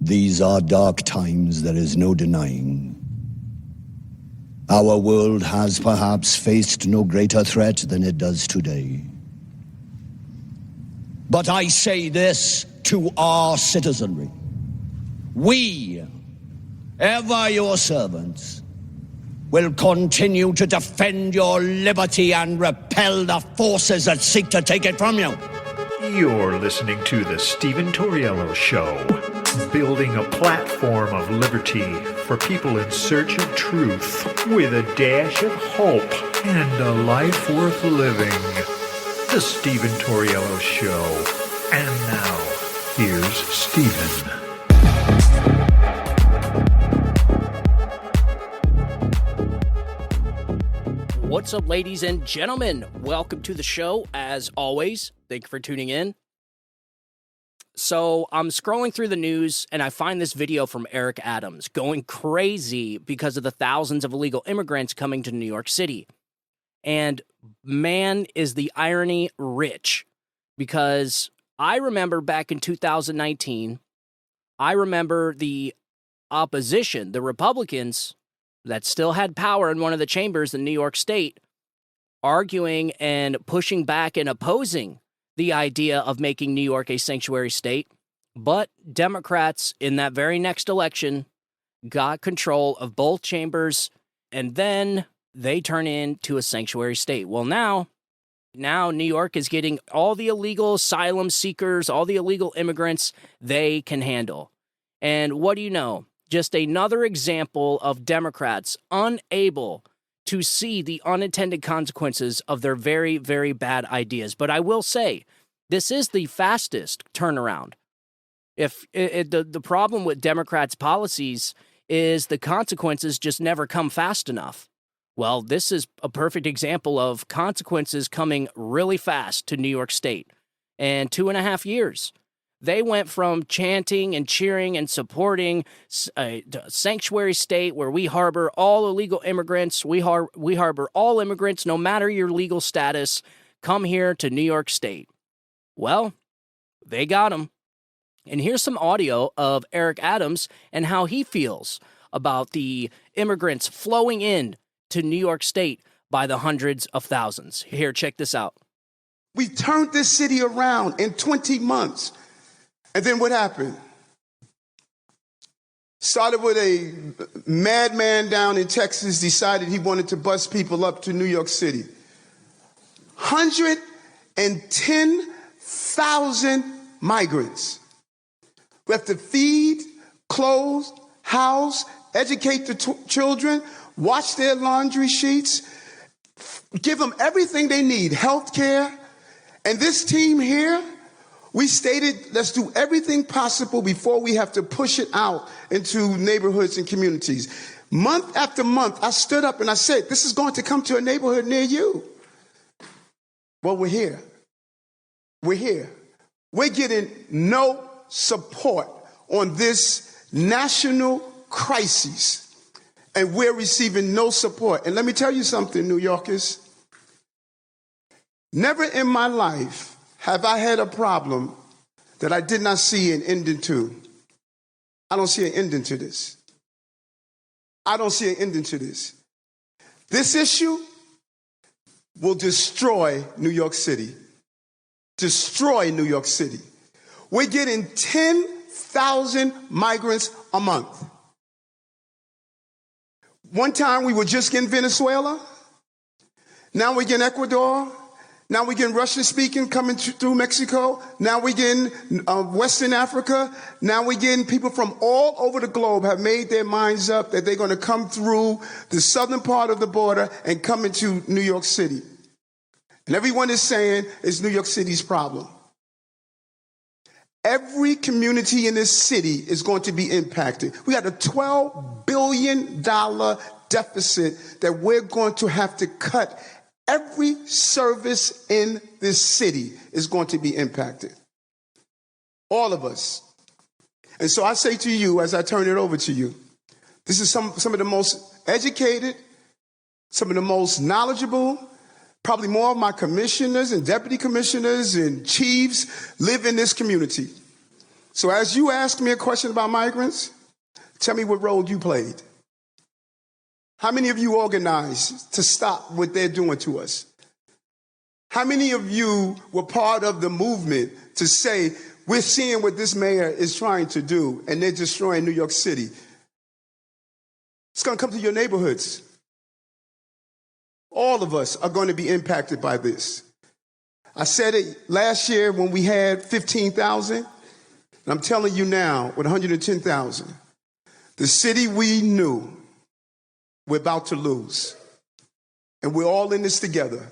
These are dark times, there is no denying. Our world has perhaps faced no greater threat than it does today. But I say this to our citizenry. We, ever your servants, will continue to defend your liberty and repel the forces that seek to take it from you. You're listening to The Stephen Tauriello Show, building a platform of liberty for people in search of truth with a dash of hope and a life worth living. The Stephen Tauriello Show. And now, here's Stephen. What's up, ladies and gentlemen? Welcome to the show, as always. Thank you for tuning in. So, I'm scrolling through the news, and I find this video from Eric Adams going crazy because of the thousands of illegal immigrants coming to New York City. And man, is the irony rich, because I remember back in 2019, I remember the opposition, the Republicans that still had power in one of the chambers in New York State, arguing and pushing back and opposing the idea of making New York a sanctuary state. But Democrats in that very next election got control of both chambers, and then they turn into a sanctuary state. Well, now New York is getting all the illegal asylum seekers, all the illegal immigrants they can handle. And what do you know? Just another example of Democrats unable to see the unintended consequences of their very, very bad ideas. But I will say, this is the fastest turnaround. If the problem with Democrats' policies is the consequences just never come fast enough. Well, this is a perfect example of consequences coming really fast to New York State. And 2.5 years. They went from chanting and cheering and supporting a sanctuary state where we harbor all illegal immigrants. We harbor all immigrants, no matter your legal status. Come here to New York State. Well, they got them. And here's some audio of Eric Adams and how he feels about the immigrants flowing in to New York State by the hundreds of thousands. Here, check this out. We turned this city around in 20 months. And then what happened? Started with a madman down in Texas decided he wanted to bus people up to New York City. 110,000 migrants. We have to feed, clothe, house, educate the children, wash their laundry sheets, give them everything they need, health care. And this team here, we stated, let's do everything possible before we have to push it out into neighborhoods and communities. Month after month, I stood up and I said, this is going to come to a neighborhood near you. Well, we're here. We're here. We're getting no support on this national crisis, and we're receiving no support. And let me tell you something, New Yorkers. Never in my life have I had a problem that I did not see an ending to. I don't see an ending to this. I don't see an ending to this. This issue will destroy New York City. Destroy New York City. We're getting 10,000 migrants a month. One time we were just getting Venezuela. Now we're getting Ecuador. Now we're getting Russian-speaking coming through Mexico. Now we're getting Western Africa. Now we're getting people from all over the globe have made their minds up that they're going to come through the southern part of the border and come into New York City. And everyone is saying it's New York City's problem. Every community in this city is going to be impacted. We got a $12 billion deficit that we're going to have to cut. Every service in this city is going to be impacted. All of us. And so I say to you, as I turn it over to you, this is some of the most educated, some of the most knowledgeable, probably more of my commissioners and deputy commissioners and chiefs live in this community. So as you ask me a question about migrants, tell me what role you played. How many of you organized to stop what they're doing to us? How many of you were part of the movement to say, we're seeing what this mayor is trying to do, and they're destroying New York City? It's going to come to your neighborhoods. All of us are going to be impacted by this. I said it last year when we had 15,000, and I'm telling you now with 110,000. The city we knew we're about to lose. And we're all in this together.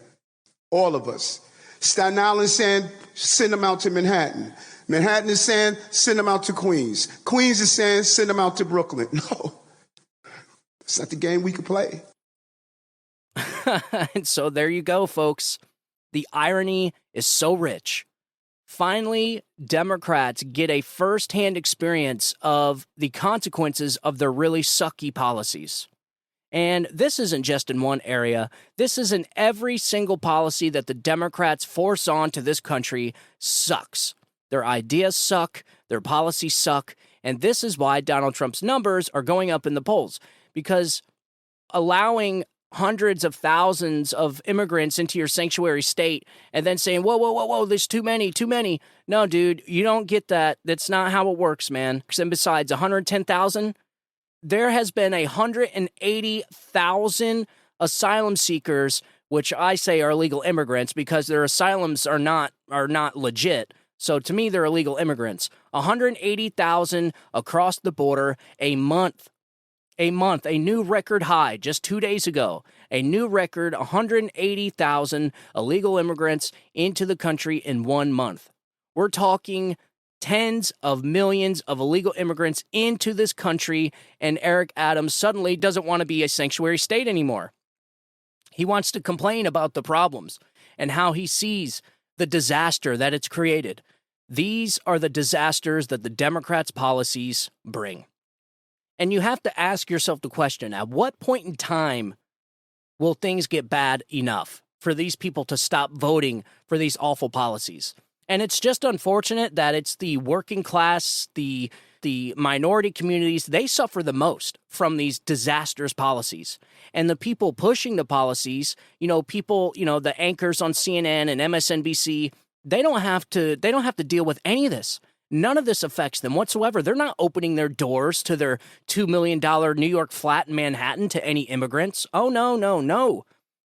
All of us. Staten Island is saying, send them out to Manhattan. Manhattan is saying, send them out to Queens. Queens is saying, send them out to Brooklyn. No. It's not the game we could play. And so there you go, folks. The irony is so rich. Finally, Democrats get a first-hand experience of the consequences of their really sucky policies. And this isn't just in one area. This is in every single policy that the Democrats force onto this country sucks. Their ideas suck, their policies suck, and this is why Donald Trump's numbers are going up in the polls. Because allowing hundreds of thousands of immigrants into your sanctuary state and then saying, whoa, there's too many. No, dude, you don't get that. That's not how it works, man. And besides, 110,000, there has been 180,000 asylum seekers, which I say are illegal immigrants because their asylums are not legit. So to me, they're illegal immigrants. 180,000 across the border a month, a new record high just 2 days ago. A new record, 180,000 illegal immigrants into the country in 1 month. We're talking tens of millions of illegal immigrants into this country, and Eric Adams suddenly doesn't want to be a sanctuary state anymore. He wants to complain about the problems and how he sees the disaster that it's created. These are the disasters that the Democrats' policies bring. And you have to ask yourself the question, at what point in time will things get bad enough for these people to stop voting for these awful policies? And it's just unfortunate that it's the working class, the minority communities, they suffer the most from these disastrous policies. And the people pushing the policies, the anchors on CNN and MSNBC, they don't have to deal with any of this. None of this affects them whatsoever. They're not opening their doors to their $2 million New York flat in Manhattan to any immigrants. Oh, no.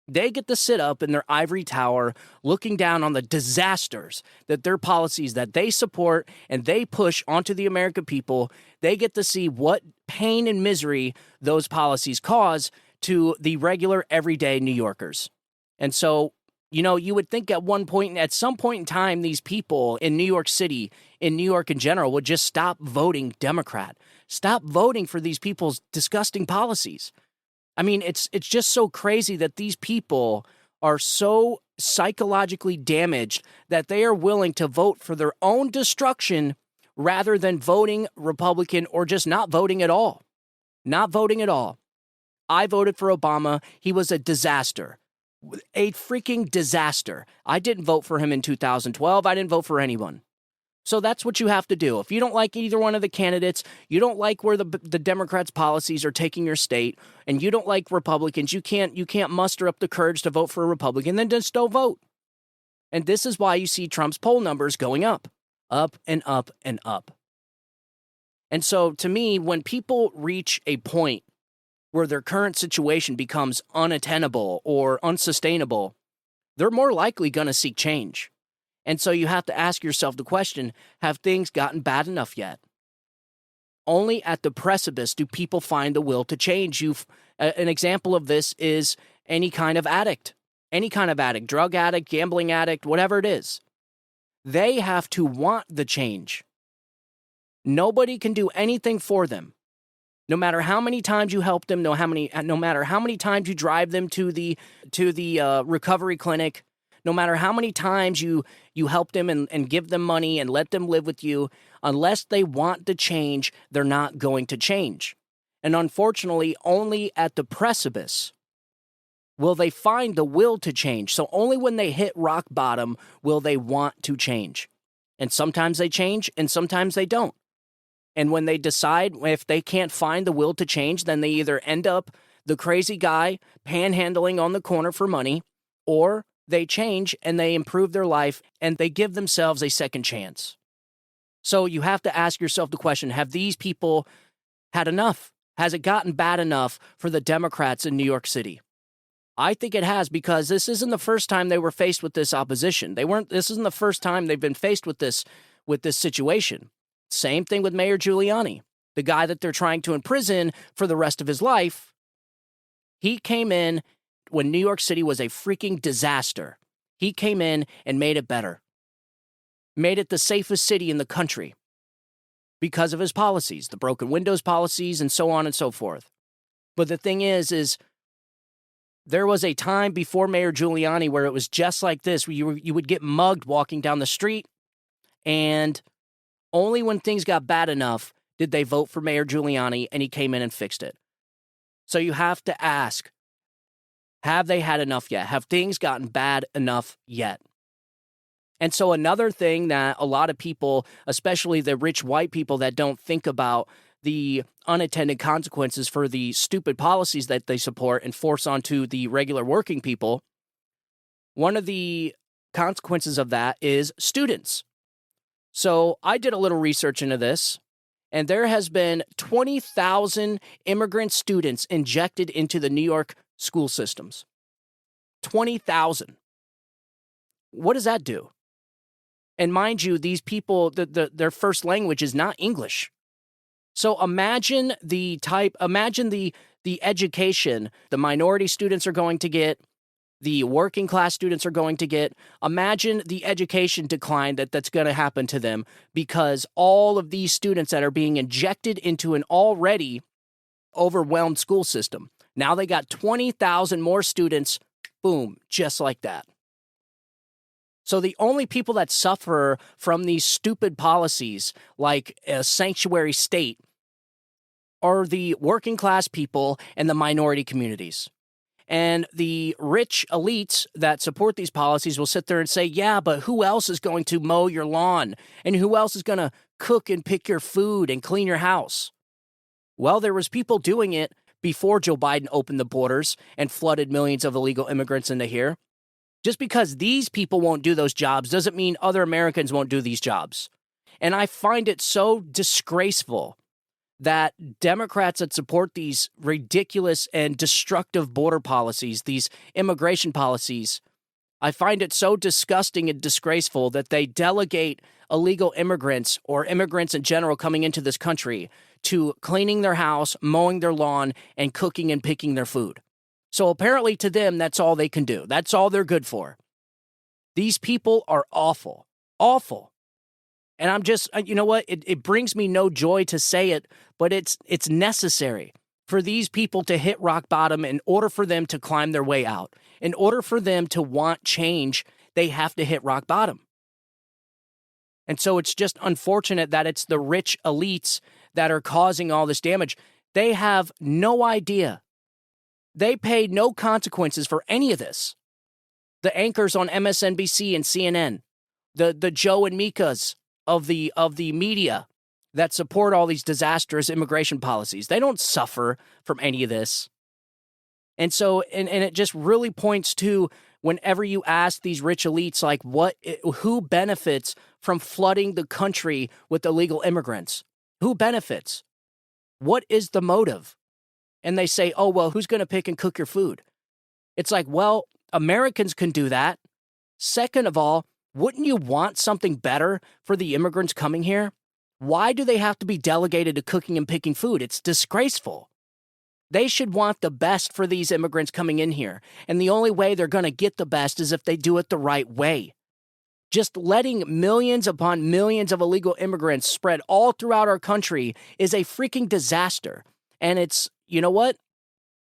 They get to sit up in their ivory tower looking down on the disasters that their policies that they support and they push onto the American people. They get to see what pain and misery those policies cause to the regular, everyday New Yorkers. And so, you would think at some point in time, these people in New York City, in New York in general, would just stop voting Democrat. Stop voting for these people's disgusting policies. I mean, it's just so crazy that these people are so psychologically damaged that they are willing to vote for their own destruction rather than voting Republican or just not voting at all. Not voting at all. I voted for Obama. He was a disaster. A freaking disaster. I didn't vote for him in 2012. I didn't vote for anyone. So that's what you have to do. If you don't like either one of the candidates, you don't like where the Democrats' policies are taking your state, and you don't like Republicans, you can't muster up the courage to vote for a Republican, then just don't vote. And this is why you see Trump's poll numbers going up and up and up. And so to me, when people reach a point where their current situation becomes unattainable or unsustainable, they're more likely going to seek change. And so you have to ask yourself the question, have things gotten bad enough yet? Only at the precipice do people find the will to change. An example of this is any kind of addict, drug addict, gambling addict, whatever it is. They have to want the change. Nobody can do anything for them. No matter how many times you help them, no matter how many times you drive them to the recovery clinic, no matter how many times you help them and give them money and let them live with you, unless they want to change, they're not going to change. And unfortunately, only at the precipice will they find the will to change. So only when they hit rock bottom will they want to change. And sometimes they change and sometimes they don't. And when they decide, if they can't find the will to change, then they either end up the crazy guy panhandling on the corner for money, or they change and they improve their life and they give themselves a second chance. So you have to ask yourself the question, have these people had enough? Has it gotten bad enough for the Democrats in New York City? I think it has, because this isn't the first time they were faced with this opposition. This isn't the first time they've been faced with this situation. Same thing with Mayor Giuliani, the guy that they're trying to imprison for the rest of his life. He came in when New York City was a freaking disaster. He came in and made it better. Made it the safest city in the country because of his policies, the broken windows policies, and so on and so forth. But the thing is there was a time before Mayor Giuliani where it was just like this, where you would get mugged walking down the street, and only when things got bad enough did they vote for Mayor Giuliani, and he came in and fixed it. So you have to ask, have they had enough yet? Have things gotten bad enough yet? And so another thing that a lot of people, especially the rich white people that don't think about the unintended consequences for the stupid policies that they support and force onto the regular working people, one of the consequences of that is students. So I did a little research into this, and there has been 20,000 immigrant students injected into the New York school systems. 20,000. What does that do? And mind you, these people, their first language is not English. So imagine the education the minority students are going to get, the working class students are going to get. Imagine the education decline that's going to happen to them, because all of these students that are being injected into an already overwhelmed school system. Now they got 20,000 more students, boom, just like that. So the only people that suffer from these stupid policies, like a sanctuary state, are the working class people and the minority communities. And the rich elites that support these policies will sit there and say, yeah, but who else is going to mow your lawn? And who else is going to cook and pick your food and clean your house? Well, there was people doing it before Joe Biden opened the borders and flooded millions of illegal immigrants into here. Just because these people won't do those jobs doesn't mean other Americans won't do these jobs. And I find it so disgraceful that Democrats that support these ridiculous and destructive border policies, these immigration policies, I find it so disgusting and disgraceful that they delegate illegal immigrants or immigrants in general coming into this country to cleaning their house, mowing their lawn, and cooking and picking their food. So apparently to them, that's all they can do. That's all they're good for. These people are awful, awful. And I'm just, you know what? It brings me no joy to say it, but it's necessary for these people to hit rock bottom in order for them to climb their way out. In order for them to want change, they have to hit rock bottom. And so it's just unfortunate that it's the rich elites that are causing all this damage. They have no idea. They paid no consequences for any of this. The anchors on MSNBC and CNN, the Joe and Mikas of the media that support all these disastrous immigration policies, they don't suffer from any of this. And so, and it just really points to, whenever you ask these rich elites, like, who benefits from flooding the country with illegal immigrants? Who benefits? What is the motive? And they say, oh, well, who's going to pick and cook your food? It's like, well, Americans can do that. Second of all, wouldn't you want something better for the immigrants coming here? Why do they have to be delegated to cooking and picking food? It's disgraceful. They should want the best for these immigrants coming in here. And the only way they're going to get the best is if they do it the right way. Just letting millions upon millions of illegal immigrants spread all throughout our country is a freaking disaster. And it's, you know what?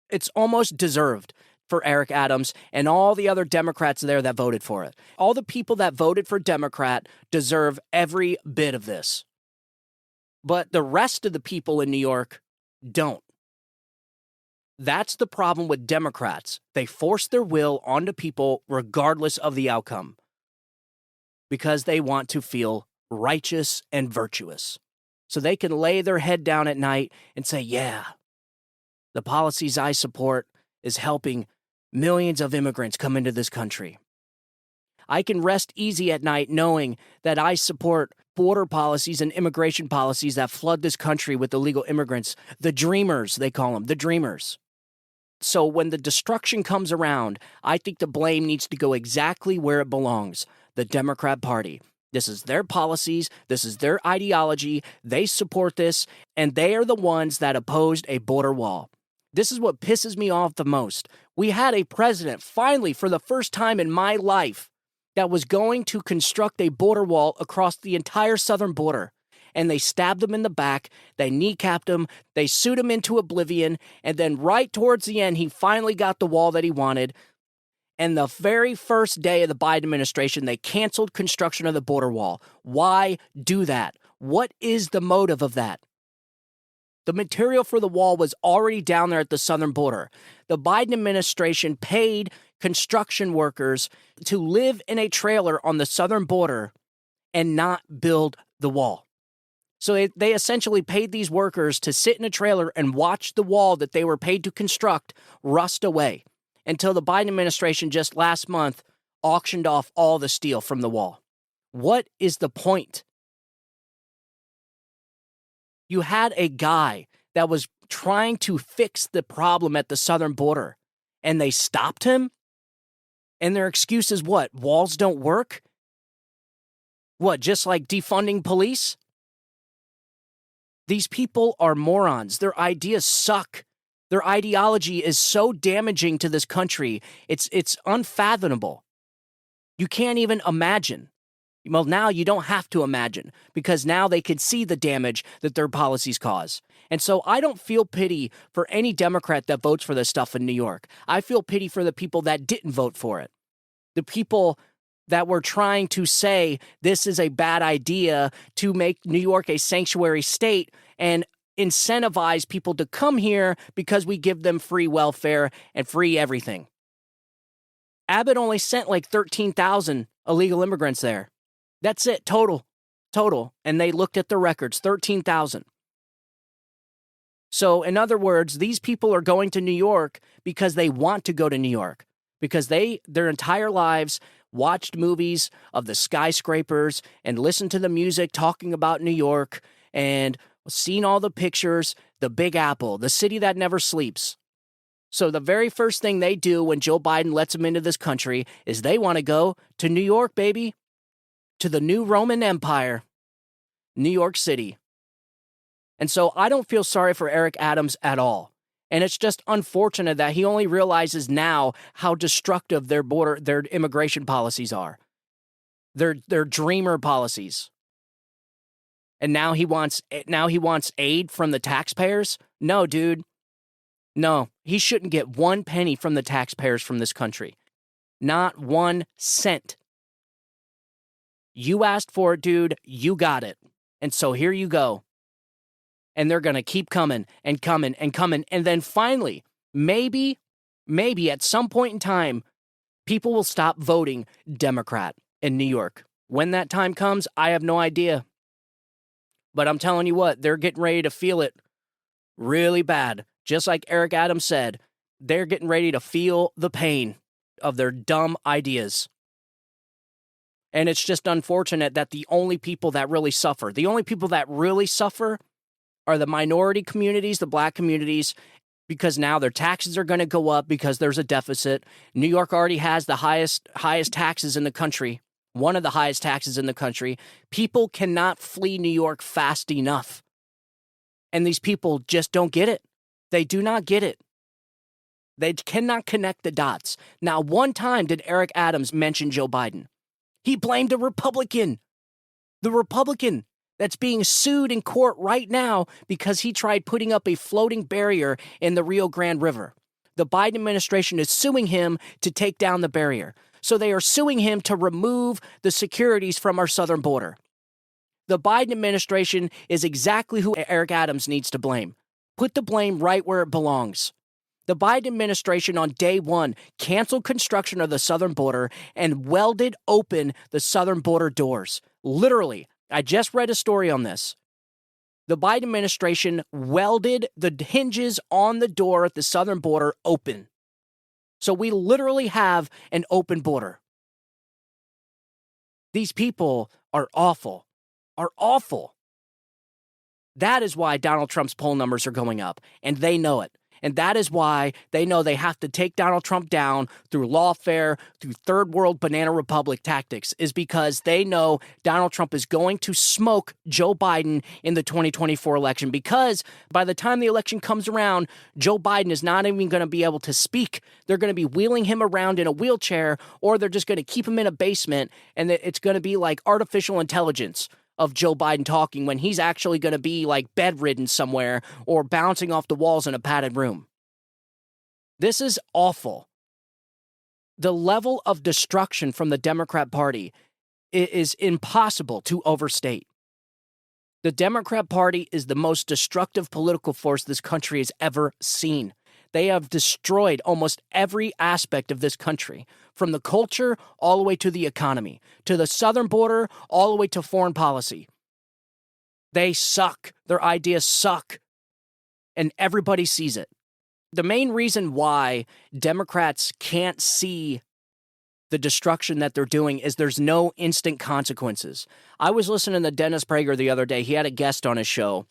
It's almost deserved for Eric Adams and all the other Democrats there that voted for it. All the people that voted for Democrat deserve every bit of this. But the rest of the people in New York don't. That's the problem with Democrats. They force their will onto people regardless of the outcome, because they want to feel righteous and virtuous. So they can lay their head down at night and say, yeah, the policies I support is helping millions of immigrants come into this country. I can rest easy at night knowing that I support border policies and immigration policies that flood this country with illegal immigrants. The dreamers, they call them, the dreamers. So when the destruction comes around, I think the blame needs to go exactly where it belongs, the Democrat Party. This is their policies, this is their ideology, they support this, and they are the ones that opposed a border wall. This is what pisses me off the most. We had a president, finally, for the first time in my life, that was going to construct a border wall across the entire southern border. And they stabbed him in the back, they kneecapped him, they sued him into oblivion, and then right towards the end, he finally got the wall that he wanted. And the very first day of the Biden administration, they canceled construction of the border wall. Why do that? What is the motive of that? The material for the wall was already down there at the southern border. The Biden administration paid construction workers to live in a trailer on the southern border and not build the wall. So they essentially paid these workers to sit in a trailer and watch the wall that they were paid to construct rust away until the Biden administration just last month auctioned off all the steel from the wall. What is the point? You had a guy that was trying to fix the problem at the southern border, and they stopped him? And their excuse is what? Walls don't work? What, just like defunding police? These people are morons. Their ideas suck. Their ideology is so damaging to this country. It's unfathomable. You can't even imagine. Well, now you don't have to imagine because now they can see the damage that their policies cause. And so I don't feel pity for any Democrat that votes for this stuff in New York. I feel pity for the people that didn't vote for it. The people that were trying to say this is a bad idea to make New York a sanctuary state and incentivize people to come here because we give them free welfare and free everything. Abbott only sent like 13,000 illegal immigrants there. That's it, total. And they looked at the records, 13,000. So in other words, these people are going to New York because they want to go to New York, because their entire lives watched movies of the skyscrapers and listened to the music talking about New York and seen all the pictures, the Big Apple, the city that never sleeps. So the very first thing they do when Joe Biden lets them into this country is they want to go to New York, baby, to the new Roman Empire, New York City. And so I don't feel sorry for Eric Adams at all. And it's just unfortunate that he only realizes now how destructive their immigration policies are. Their dreamer policies. And now he wants aid from the taxpayers? No, dude. No, he shouldn't get 1 penny from the taxpayers from this country. Not 1 cent. You asked for it, dude. You got it. And so here you go. And they're going to keep coming and coming and coming. And then finally, maybe at some point in time, people will stop voting Democrat in New York. When that time comes, I have no idea. But I'm telling you what, they're getting ready to feel it really bad. Just like Eric Adams said, they're getting ready to feel the pain of their dumb ideas. And it's just unfortunate that the only people that really suffer are the minority communities, the black communities, because now their taxes are going to go up because there's a deficit. New York already has the highest taxes in the country, one of the highest taxes in the country. People cannot flee New York fast enough. And these people just don't get it. They do not get it. They cannot connect the dots. Now, one time did Eric Adams mention Joe Biden. He blamed a Republican. The Republican that's being sued in court right now because he tried putting up a floating barrier in the Rio Grande River. The Biden administration is suing him to take down the barrier. So they are suing him to remove the securities from our southern border. The Biden administration is exactly who Eric Adams needs to blame. Put the blame right where it belongs. The Biden administration on day one canceled construction of the southern border and welded open the southern border doors. Literally, I just read a story on this. The Biden administration welded the hinges on the door at the southern border open. So we literally have an open border. These people are awful, That is why Donald Trump's poll numbers are going up, and they know it. And that is why they know they have to take Donald Trump down through lawfare, through third world banana republic tactics, is because they know Donald Trump is going to smoke Joe Biden in the 2024 election. Because by the time the election comes around, Joe Biden is not even going to be able to speak. They're going to be wheeling him around in a wheelchair, or they're just going to keep him in a basement, and it's going to be like artificial intelligence of Joe Biden talking when he's actually going to be like bedridden somewhere or bouncing off the walls in a padded room. This is awful. The level of destruction from the Democrat Party is impossible to overstate. The Democrat Party is the most destructive political force this country has ever seen. They have destroyed almost every aspect of this country, from the culture all the way to the economy, to the southern border, all the way to foreign policy. They suck. Their ideas suck. And everybody sees it. The main reason why Democrats can't see the destruction that they're doing is there's no instant consequences. I was listening to Dennis Prager the other day. He had a guest on his show,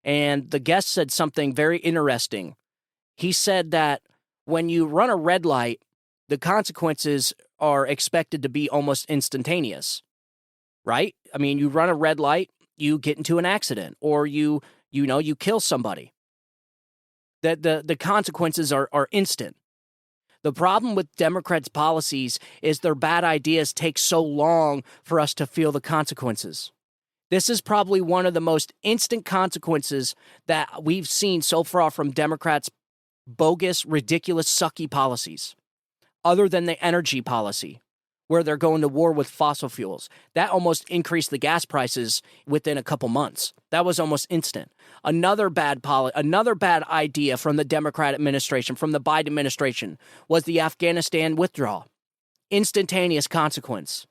and the guest said something very interesting. He said that when you run a red light, the consequences are expected to be almost instantaneous, right? I mean, you run a red light, you get into an accident, or you kill somebody. The consequences are instant. The problem with Democrats' policies is their bad ideas take so long for us to feel the consequences. This is probably one of the most instant consequences that we've seen so far from Democrats' bogus, ridiculous, sucky policies, other than the energy policy, where they're going to war with fossil fuels. That almost increased the gas prices within a couple months. That was almost instant. Another bad idea from the Democrat administration, from the Biden administration, was the Afghanistan withdrawal. Instantaneous consequence.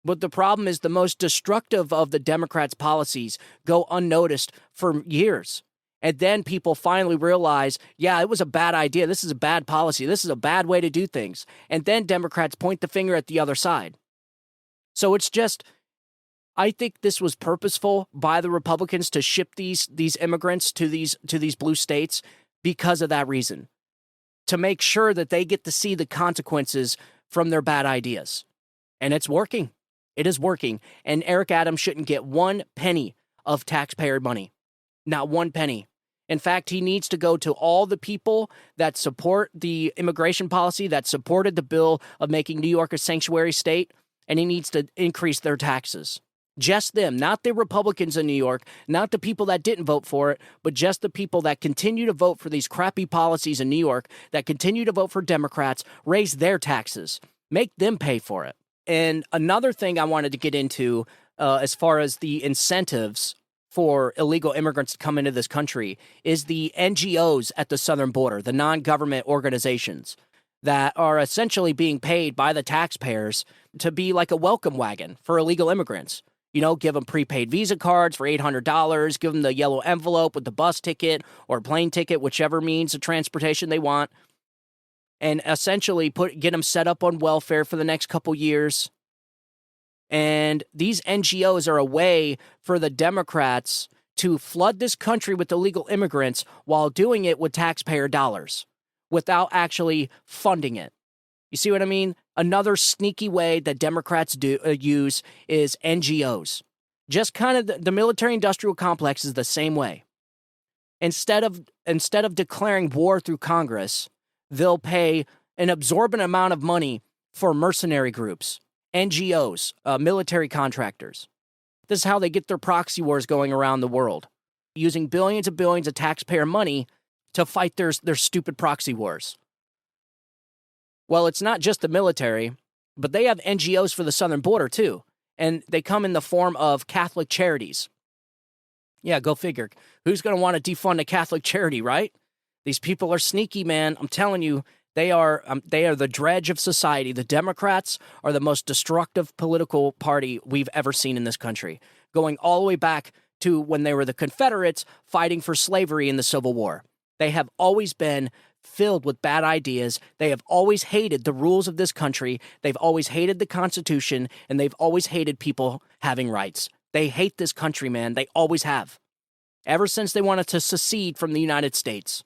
But the problem is the most destructive of the Democrats' policies go unnoticed for years. And then people finally realize, yeah, it was a bad idea. This is a bad policy. This is a bad way to do things. And then Democrats point the finger at the other side. So it's just, I think this was purposeful by the Republicans to ship these immigrants to these blue states because of that reason, to make sure that they get to see the consequences from their bad ideas. And it's working. It is working. And Eric Adams shouldn't get 1 penny of taxpayer money. Not 1 penny. In fact, he needs to go to all the people that support the immigration policy, that supported the bill of making New York a sanctuary state, and he needs to increase their taxes. Just them, not the Republicans in New York, not the people that didn't vote for it, but just the people that continue to vote for these crappy policies in New York, that continue to vote for Democrats, raise their taxes, make them pay for it. And another thing I wanted to get into as far as the incentives for illegal immigrants to come into this country is the NGOs at the southern border, the non-government organizations that are essentially being paid by the taxpayers to be like a welcome wagon for illegal immigrants. You know, give them prepaid Visa cards for $800, give them the yellow envelope with the bus ticket or plane ticket, whichever means of transportation they want, and essentially get them set up on welfare for the next couple years. And these NGOs are a way for the Democrats to flood this country with illegal immigrants while doing it with taxpayer dollars without actually funding it. You see what I mean? Another sneaky way that Democrats use is NGOs. Just kind of the military-industrial complex is the same way. Instead of declaring war through Congress, they'll pay an absorbent amount of money for mercenary groups, NGOs, military contractors. This is how they get their proxy wars going around the world, using billions and billions of taxpayer money to fight their stupid proxy wars. Well, it's not just the military, but they have NGOs for the southern border too, and they come in the form of Catholic charities. Yeah, go figure. Who's going to want to defund a Catholic charity, right? These people are sneaky, man. I'm telling you, They are the dredge of society. The Democrats are the most destructive political party we've ever seen in this country, going all the way back to when they were the Confederates fighting for slavery in the Civil War. They have always been filled with bad ideas. They have always hated the rules of this country. They've always hated the Constitution, and they've always hated people having rights. They hate this country, man. They always have. Ever since they wanted to secede from the United States.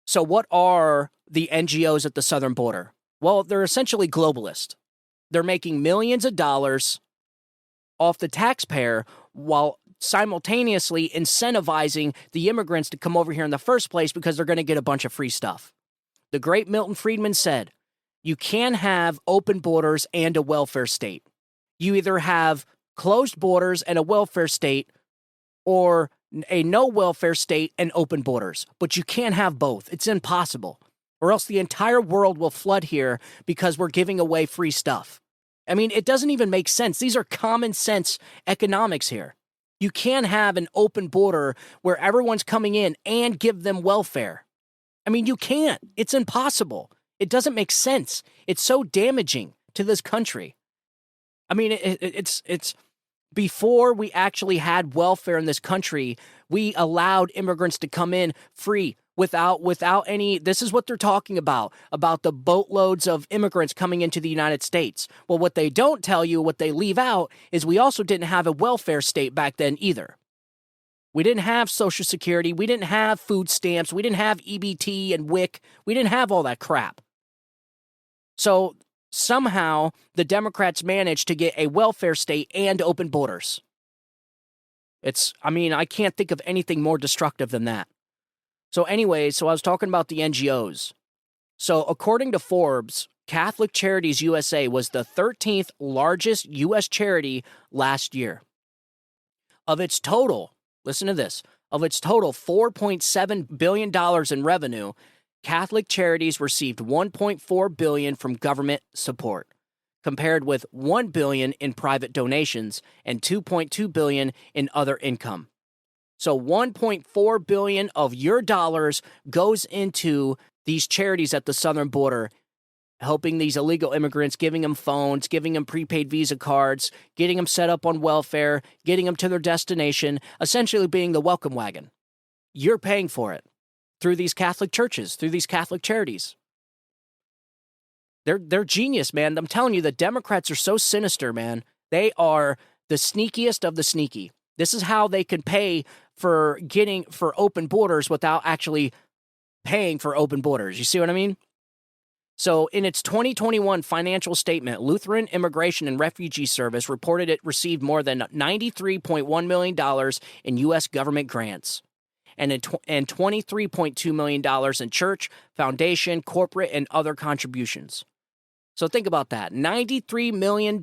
So what are the NGOs at the southern border? Well, they're essentially globalist. They're making millions of dollars off the taxpayer while simultaneously incentivizing the immigrants to come over here in the first place because they're going to get a bunch of free stuff. The great Milton Friedman said, you can have open borders and a welfare state. You either have closed borders and a welfare state, or a no welfare state and open borders. But you can't have both. It's impossible. Or else the entire world will flood here because we're giving away free stuff. I mean, it doesn't even make sense. These are common sense economics here. You can't have an open border where everyone's coming in and give them welfare. I mean, you can't. It's impossible. It doesn't make sense. It's so damaging to this country. I mean, it's before we actually had welfare in this country, we allowed immigrants to come in free without any. This is what they're talking about the boatloads of immigrants coming into the United States. Well, what they don't tell you, what they leave out, is we also didn't have a welfare state back then either. We didn't have Social Security. We didn't have food stamps. We didn't have EBT and WIC. We didn't have all that crap. So somehow the Democrats managed to get a welfare state and open borders. I can't think of anything more destructive than that. So anyway, I was talking about the NGOs. So according to Forbes, Catholic Charities USA was the 13th largest U.S. charity last year. Of its total, listen to this, of its total $4.7 billion in revenue, Catholic Charities received $1.4 billion from government support, compared with $1 billion in private donations and $2.2 billion in other income. So $1.4 billion of your dollars goes into these charities at the southern border, helping these illegal immigrants, giving them phones, giving them prepaid Visa cards, getting them set up on welfare, getting them to their destination, essentially being the welcome wagon. You're paying for it through these Catholic churches, through these Catholic charities. They're genius, man. I'm telling you, the Democrats are so sinister, man. They are the sneakiest of the sneaky. This is how they can pay for open borders without actually paying for open borders. You see what I mean? So in its 2021 financial statement, Lutheran Immigration and Refugee Service reported it received more than $93.1 million in U.S. government grants and $23.2 million in church, foundation, corporate, and other contributions. So think about that. $93 million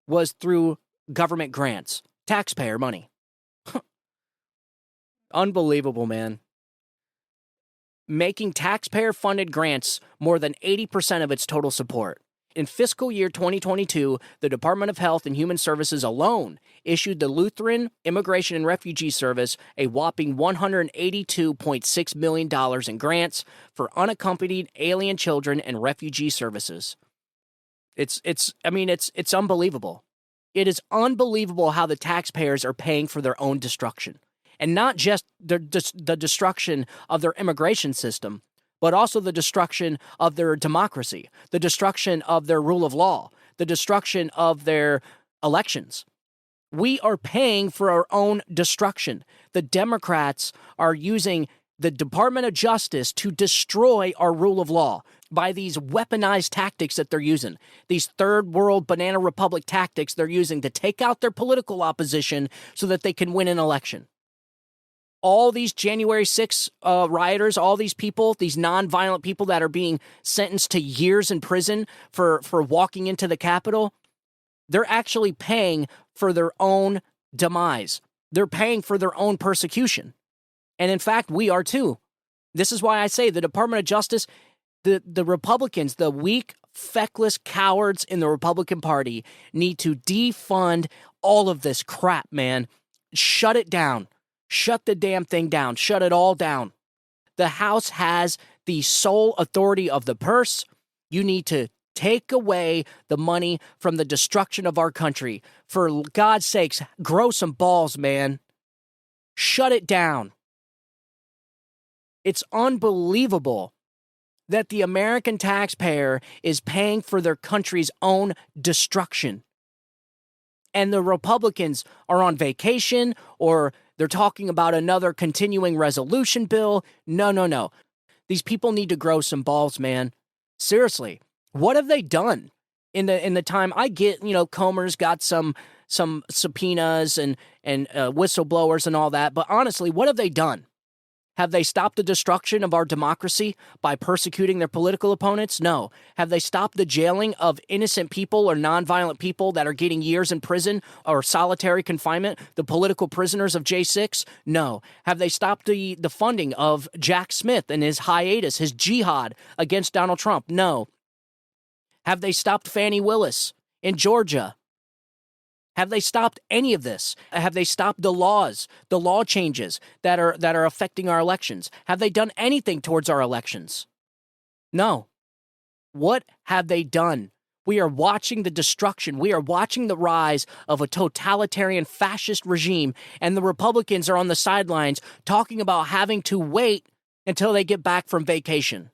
was through government grants, taxpayer money. Unbelievable, man. Making taxpayer-funded grants more than 80% of its total support. In fiscal year 2022, the Department of Health and Human Services alone issued the Lutheran Immigration and Refugee Service a whopping $182.6 million in grants for unaccompanied alien children and refugee services. It's unbelievable. It is unbelievable how the taxpayers are paying for their own destruction. And not just the destruction of their immigration system, but also the destruction of their democracy, the destruction of their rule of law, the destruction of their elections. We are paying for our own destruction. The Democrats are using the Department of Justice to destroy our rule of law by these weaponized tactics that they're using, these third world banana republic tactics they're using to take out their political opposition so that they can win an election. All these January 6 rioters, all these people, these nonviolent people that are being sentenced to years in prison for walking into the Capitol, they're actually paying for their own demise. They're paying for their own persecution. And in fact, we are too. This is why I say the Department of Justice, the Republicans, the weak, feckless cowards in the Republican Party need to defund all of this crap, man. Shut it down. Shut the damn thing down. Shut it all down. The House has the sole authority of the purse. You need to take away the money from the destruction of our country. For God's sakes, grow some balls, man. Shut it down. It's unbelievable that the American taxpayer is paying for their country's own destruction. And the Republicans are on vacation, or they're talking about another continuing resolution bill. No. These people need to grow some balls, man. Seriously. What have they done in the time? I get, Comer's got some subpoenas and whistleblowers and all that, but honestly, what have they done? Have they stopped the destruction of our democracy by persecuting their political opponents? No. Have they stopped the jailing of innocent people or nonviolent people that are getting years in prison or solitary confinement, the political prisoners of J6? No. Have they stopped the funding of Jack Smith and his hiatus, his jihad against Donald Trump? No. Have they stopped Fani Willis in Georgia? Have they stopped any of this? Have they stopped the law changes that are affecting our elections? Have they done anything towards our elections? No. What have they done? We are watching the destruction. We are watching the rise of a totalitarian fascist regime, and the Republicans are on the sidelines talking about having to wait until they get back from vacation.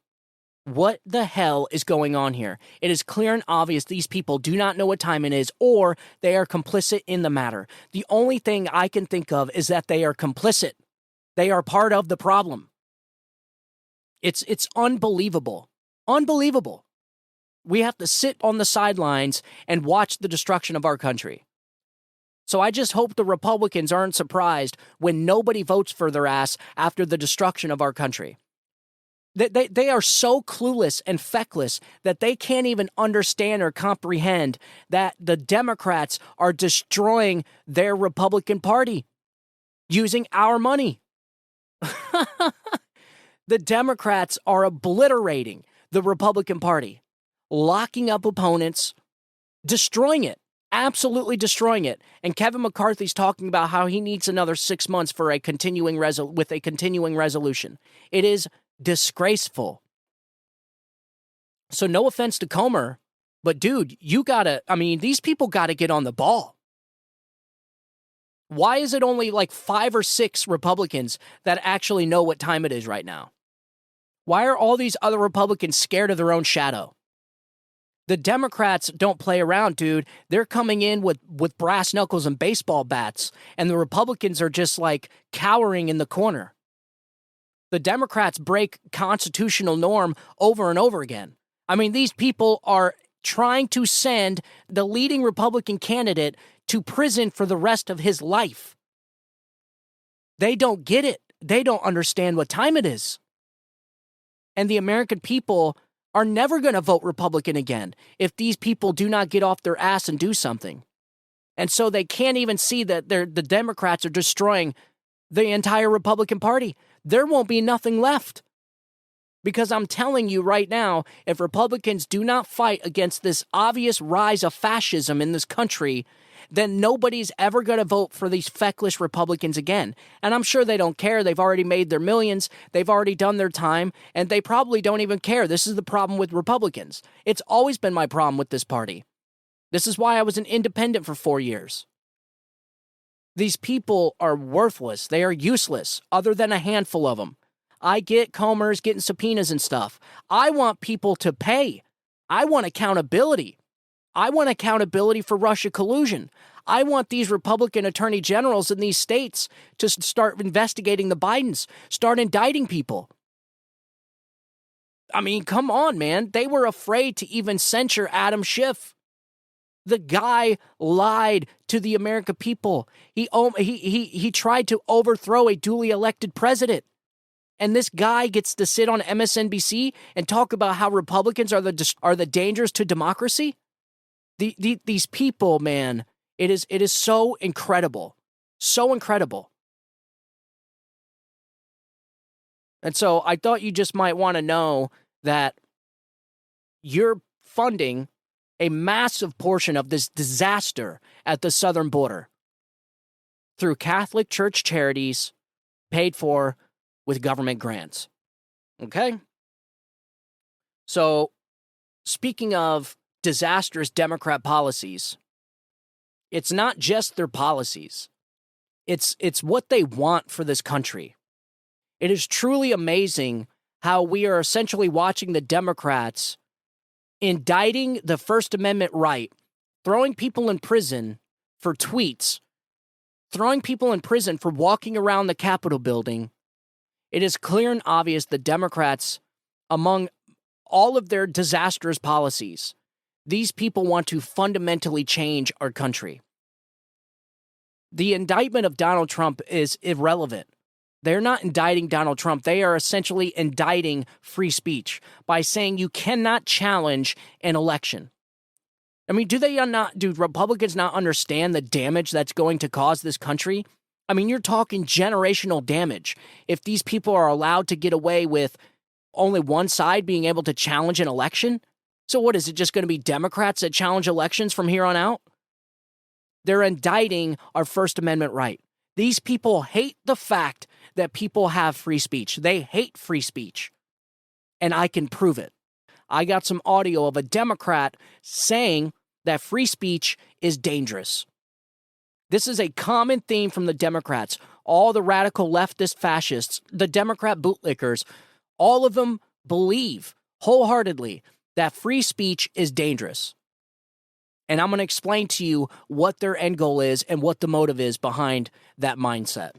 What the hell is going on here? It is clear and obvious these people do not know what time it is, or they are complicit in the matter. The only thing I can think of is that they are complicit. They are part of the problem. It's unbelievable. Unbelievable. We have to sit on the sidelines and watch the destruction of our country. So I just hope the Republicans aren't surprised when nobody votes for their ass after the destruction of our country. They are so clueless and feckless that they can't even understand or comprehend that the Democrats are destroying their Republican Party using our money. The Democrats are obliterating the Republican Party, locking up opponents, destroying it, absolutely destroying it. And Kevin McCarthy's talking about how he needs another 6 months for a continuing resolution. It is disgraceful. So no offense to Comer, but dude, these people gotta get on the ball. Why is it only like 5 or 6 Republicans that actually know what time it is right now? Why are all these other Republicans scared of their own shadow? The Democrats don't play around, dude. They're coming in with brass knuckles and baseball bats, and the Republicans are just like cowering in the corner. The Democrats break constitutional norm over and over again. These people are trying to send the leading Republican candidate to prison for the rest of his life. They don't get it. They don't understand what time it is. And the American people are never going to vote Republican again if these people do not get off their ass and do something. And so they can't even see that the Democrats are destroying the entire Republican Party. There won't be nothing left. Because I'm telling you right now, if Republicans do not fight against this obvious rise of fascism in this country, then nobody's ever going to vote for these feckless Republicans again. And I'm sure they don't care. They've already made their millions. They've already done their time. And they probably don't even care. This is the problem with Republicans. It's always been my problem with this party. This is why I was an independent for 4 years. These people are worthless. They are useless, other than a handful of them. I get Comer's getting subpoenas and stuff. I want people to pay. I want accountability. I want accountability for Russia collusion. I want these Republican attorney generals in these states to start investigating the Bidens, start indicting people. Come on, man. They were afraid to even censure Adam Schiff. The guy lied to the American people. He tried to overthrow a duly elected president. And this guy gets to sit on MSNBC and talk about how Republicans are the dangers to democracy. These people, man, it is so incredible. So incredible. And so I thought you just might want to know that you're funding a massive portion of this disaster at the southern border through Catholic Church charities paid for with government grants. Okay? So, speaking of disastrous Democrat policies, it's not just their policies. It's what they want for this country. It is truly amazing how we are essentially watching the Democrats indicting the First Amendment right, throwing people in prison for tweets, throwing people in prison for walking around the Capitol building. It is clear and obvious the Democrats, among all of their disastrous policies, these people want to fundamentally change our country. The indictment of Donald Trump is irrelevant. They're not indicting Donald Trump. They are essentially indicting free speech by saying you cannot challenge an election. I mean, do Republicans not understand the damage that's going to cause this country? I mean, you're talking generational damage. If these people are allowed to get away with only one side being able to challenge an election, so what is it, just going to be Democrats that challenge elections from here on out? They're indicting our First Amendment right. These people hate the fact that people have free speech. They hate free speech. And I can prove it. I got some audio of a Democrat saying that free speech is dangerous. This is a common theme from the Democrats. All the radical leftist fascists, the Democrat bootlickers, all of them believe wholeheartedly that free speech is dangerous. And I'm going to explain to you what their end goal is and what the motive is behind that mindset.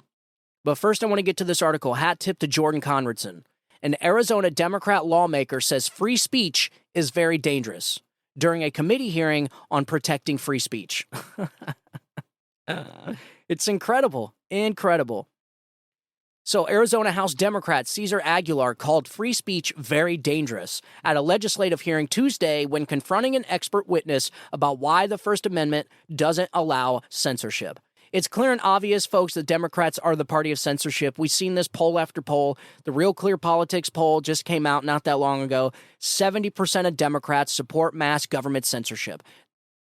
But first, I want to get to this article. Hat tip to Jordan Conradson. An Arizona Democrat lawmaker says free speech is very dangerous during a committee hearing on protecting free speech. It's incredible. Incredible. So Arizona House Democrat Cesar Aguilar called free speech very dangerous at a legislative hearing Tuesday when confronting an expert witness about why the First Amendment doesn't allow censorship. It's clear and obvious, folks, that Democrats are the party of censorship. We've seen this poll after poll. The Real Clear Politics poll just came out not that long ago. 70% of Democrats support mass government censorship.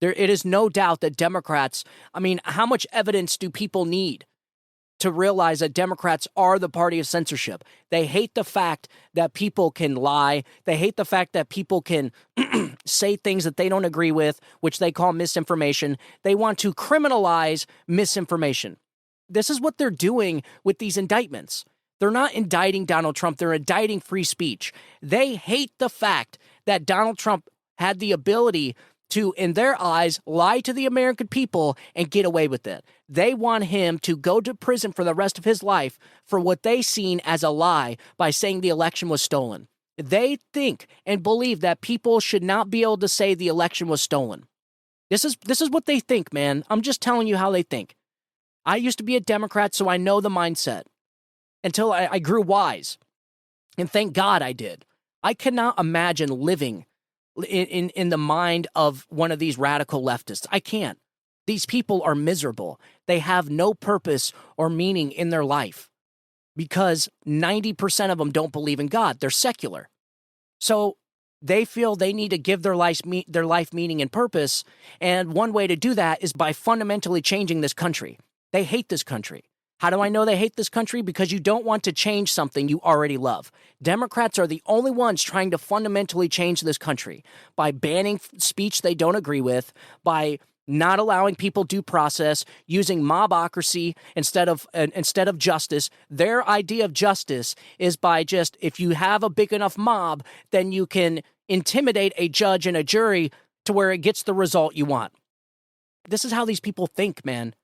It is no doubt that Democrats, I mean, how much evidence do people need to realize that Democrats are the party of censorship? They hate the fact that people can lie. They hate the fact that people can say things that they don't agree with, which they call misinformation. They want to criminalize misinformation. This is what they're doing with these indictments. They're not indicting Donald Trump. They're indicting free speech. They hate the fact that Donald Trump had the ability to, in their eyes, lie to the American people and get away with it. They want him to go to prison for the rest of his life for what they seen as a lie by saying the election was stolen. They think and believe that people should not be able to say the election was stolen. This is what they think, man. I'm just telling you how they think. I used to be a Democrat, so I know the mindset until I grew wise. And thank God I did. I cannot imagine living in the mind of one of these radical leftists. I can't. These people are miserable. They have no purpose or meaning in their life because 90% of them don't believe in God. They're secular. So they feel they need to give their life meaning and purpose. And one way to do that is by fundamentally changing this country. They hate this country. How do I know they hate this country? Because you don't want to change something you already love. Democrats are the only ones trying to fundamentally change this country by banning speech they don't agree with, by not allowing people due process, using mobocracy instead of justice. Their idea of justice is by just, if you have a big enough mob, then you can intimidate a judge and a jury to where it gets the result you want. This is how these people think, man.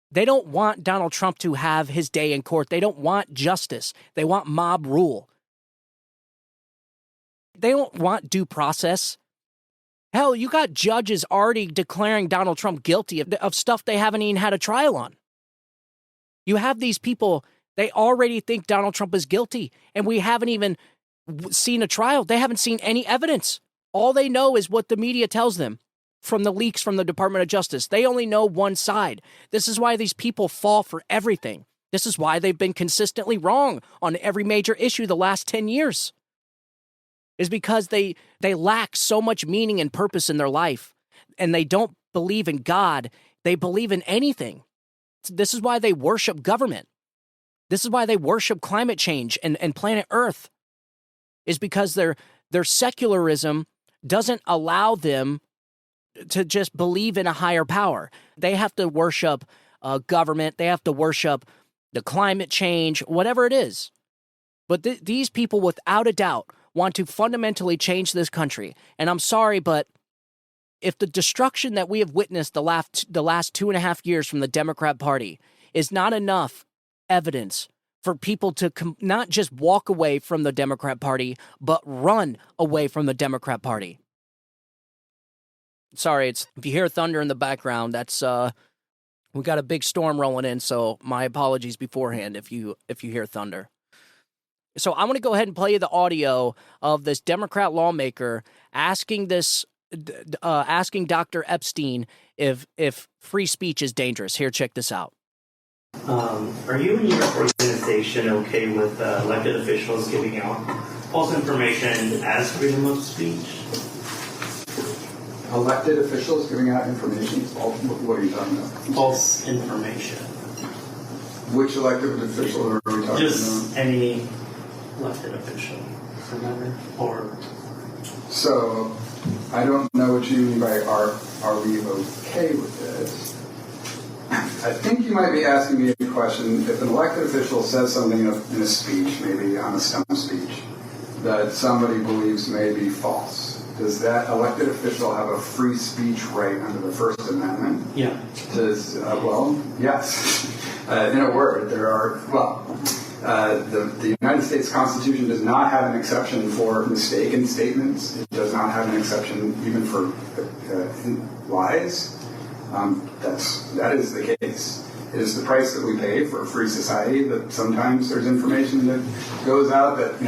They don't want Donald Trump to have his day in court. They don't want justice. They want mob rule. They don't want due process. Hell, you got judges already declaring Donald Trump guilty of stuff they haven't even had a trial on. You have these people, they already think Donald Trump is guilty, and we haven't even seen a trial. They haven't seen any evidence. All they know is what the media tells them from the leaks from the Department of Justice. They only know one side. This is why these people fall for everything. This is why they've been consistently wrong on every major issue the last 10 years. Is because they lack so much meaning and purpose in their life, and they don't believe in God. They believe in anything. This is why they worship government. This is why they worship climate change and planet Earth, is because Their secularism doesn't allow them to just believe in a higher power. They have to worship government. They have to worship the climate change, whatever it is. But these people, without a doubt, want to fundamentally change this country. And I'm sorry, but if the destruction that we have witnessed the last 2.5 years from the Democrat Party is not enough evidence for people to not just walk away from the Democrat Party, but run away from the Democrat Party. Sorry, if you hear thunder in the background, that's we got a big storm rolling in, so my apologies beforehand if you hear thunder. So I'm going to go ahead and play you the audio of this Democrat lawmaker asking Dr. Epstein if free speech is dangerous. Here, check this out. Are you and your organization okay with elected officials giving out false information as freedom of speech? Elected officials giving out information? What are you talking about? False information. Which elected official are we talking about? Just any elected official, remember? Or so, I don't know what you mean by are we okay with this? I think you might be asking me a question. If an elected official says something in a speech, maybe on a stump speech, that somebody believes may be false, does that elected official have a free speech right under the First Amendment? yeah. Well, yes. In a word, there are, the United States Constitution does not have an exception for mistaken statements. It does not have an exception even for lies. That is the case. It is the price that we pay for a free society that sometimes there's information that goes out that,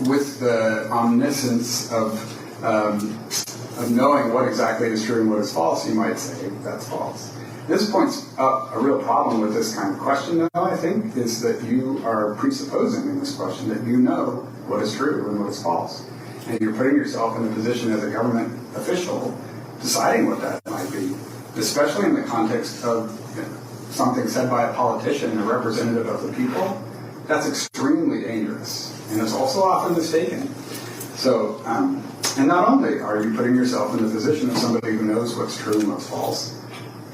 with the omniscience of knowing what exactly is true and what is false, you might say that's false. This points up a real problem with this kind of question, though, I think, is that you are presupposing in this question that you know what is true and what is false. And you're putting yourself in a position as a government official deciding what that might be, especially in the context of something said by a politician, a representative of the people. That's extremely dangerous, and it's also often mistaken. So, and not only are you putting yourself in the position of somebody who knows what's true and what's false,